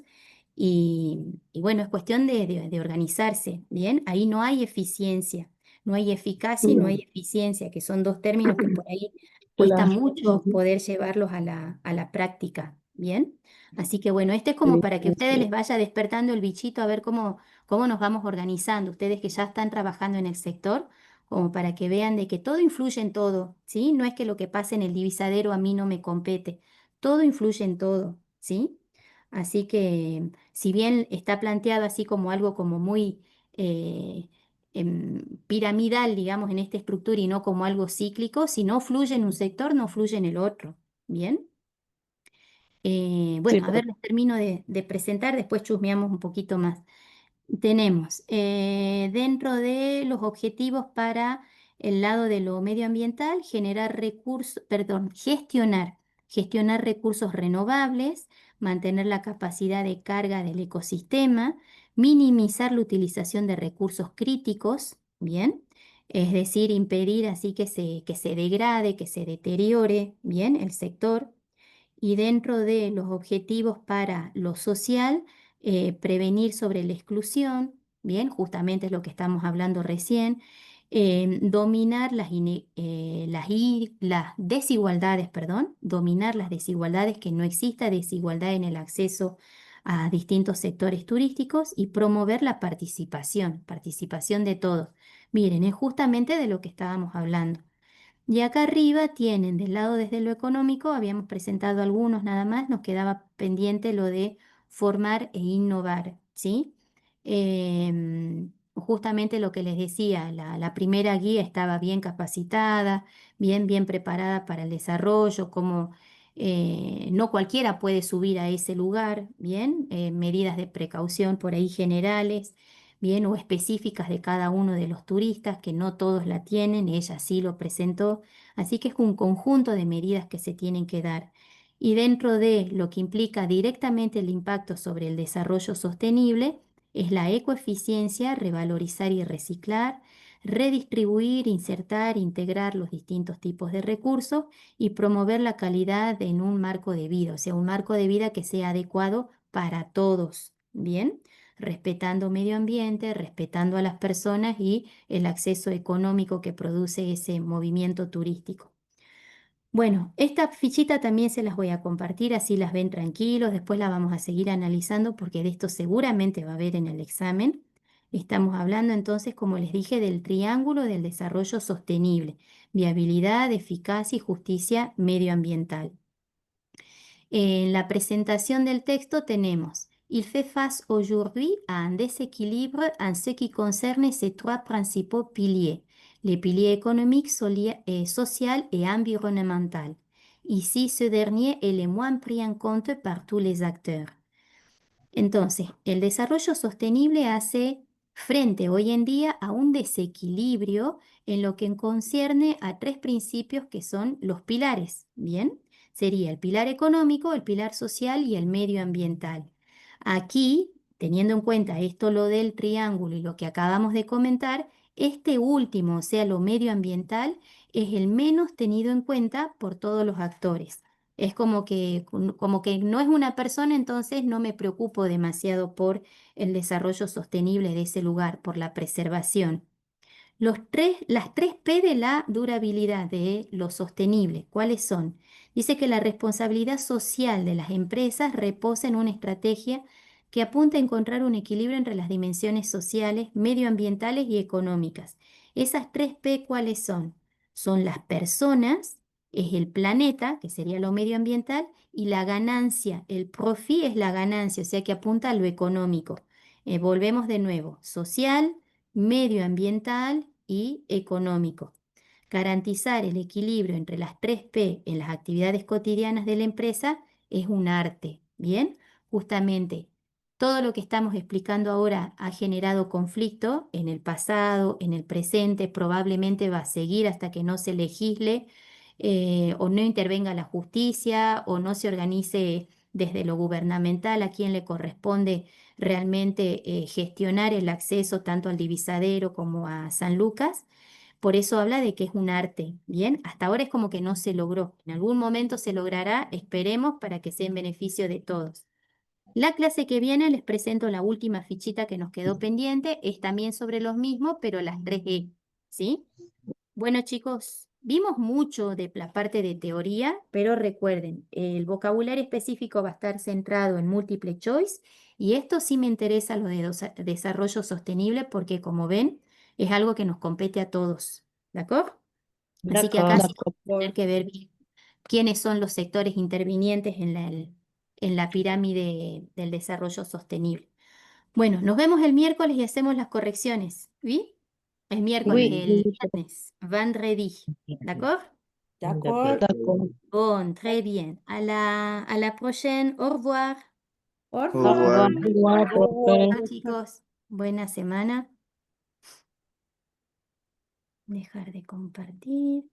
Y bueno, es cuestión de organizarse, ¿bien? Ahí no hay eficiencia, no hay eficacia y no hay no, eficiencia, que son dos términos que por ahí cuesta claro, mucho ujú, poder llevarlos a la práctica, ¿bien? Así que bueno, este es como sí, para que así ustedes es, les vaya despertando el bichito a ver cómo nos vamos organizando, ustedes que ya están trabajando en el sector como para que vean de que todo influye en todo, ¿sí? No es que lo que pase en el divisadero a mí no me compete, todo influye en todo, ¿sí? Así que si bien está planteado así como algo como muy eh, piramidal, digamos, en esta estructura y no como algo cíclico, si no fluye en un sector, no fluye en el otro, ¿bien? sí, Bueno, a ver, les termino de presentar, después chusmeamos un poquito más. Tenemos dentro de los objetivos para el lado de lo medioambiental, generar recursos, perdón, gestionar recursos renovables, mantener la capacidad de carga del ecosistema, minimizar la utilización de recursos críticos, ¿bien? Es decir, impedir así que se degrade, que se deteriore, ¿bien? El sector y dentro de los objetivos para lo social, prevenir sobre la exclusión, bien, justamente es lo que estamos hablando recién, dominar las desigualdades, perdón, dominar las desigualdades, que no exista desigualdad en el acceso a distintos sectores turísticos y promover la participación de todos. Miren, es justamente de lo que estábamos hablando. Y acá arriba tienen, del lado desde lo económico, habíamos presentado algunos nada más, nos quedaba pendiente lo de formar e innovar, ¿sí? Justamente lo que les decía, la primera guía estaba bien capacitada, bien preparada para el desarrollo, como no cualquiera puede subir a ese lugar, bien, medidas de precaución por ahí generales bien, o específicas de cada uno de los turistas, que no todos la tienen, ella sí lo presentó, así que es un conjunto de medidas que se tienen que dar. Y dentro de lo que implica directamente el impacto sobre el desarrollo sostenible, es la ecoeficiencia, revalorizar y reciclar, redistribuir, insertar, integrar los distintos tipos de recursos y promover la calidad en un marco de vida, o sea, un marco de vida que sea adecuado para todos, ¿bien? Respetando medio ambiente, respetando a las personas y el acceso económico que produce ese movimiento turístico. Bueno, esta fichita también se las voy a compartir, así las ven tranquilos, después la vamos a seguir analizando porque de esto seguramente va a haber en el examen. Estamos hablando entonces, como les dije, del triángulo del desarrollo sostenible, viabilidad, eficacia y justicia medioambiental. En la presentación del texto tenemos Il fait face aujourd'hui à un déséquilibre en ce qui concerne ces trois principaux piliers, les piliers économiques, social et environnemental. Ici, ce dernier est le moins pris en compte par tous les acteurs. Entonces, el desarrollo sostenible hace frente hoy en día a un desequilibrio en lo que concierne a tres principios que son los pilares, ¿bien? Sería el pilar económico, el pilar social y el medioambiental. Aquí, teniendo en cuenta esto, lo del triángulo y lo que acabamos de comentar, este último, o sea, lo medioambiental, es el menos tenido en cuenta por todos los actores. Es como que no es una persona, entonces no me preocupo demasiado por el desarrollo sostenible de ese lugar, por la preservación. Las tres P de la durabilidad, de lo sostenible, ¿cuáles son? Dice que la responsabilidad social de las empresas reposa en una estrategia que apunta a encontrar un equilibrio entre las dimensiones sociales, medioambientales y económicas. Esas tres P, ¿cuáles son? Son las personas, es el planeta, que sería lo medioambiental, y la ganancia, el profit es la ganancia, o sea que apunta a lo económico. Volvemos de nuevo, social, medioambiental y económico. Garantizar el equilibrio entre las tres P en las actividades cotidianas de la empresa es un arte, ¿bien? Justamente todo lo que estamos explicando ahora ha generado conflicto en el pasado, en el presente, probablemente va a seguir hasta que no se legisle o no intervenga la justicia o no se organice desde lo gubernamental a quien le corresponde realmente gestionar el acceso tanto al divisadero como a San Lucas. Por eso habla de que es un arte, ¿bien? Hasta ahora es como que no se logró. En algún momento se logrará, esperemos, para que sea en beneficio de todos. La clase que viene les presento la última fichita que nos quedó pendiente. Es también sobre los mismos, pero las 3E, ¿sí? Bueno, chicos, vimos mucho de la parte de teoría, pero recuerden, el vocabulario específico va a estar centrado en múltiple choice y esto sí me interesa lo de desarrollo sostenible porque como ven, es algo que nos compete a todos, ¿de acuerdo? Así que acá sí vamos a tener que ver bien quiénes son los sectores intervinientes en la pirámide del desarrollo sostenible. Bueno, nos vemos el miércoles y hacemos las correcciones, ¿sí? El miércoles, Oui, el viernes, vendredi, d'accord? D'accord. D'accord. Bon, très bien. À la prochaine. Au revoir. Au Au revoir. revoir. Au revoir, profe. Chao, chicos. Buena semana. Dejar de compartir.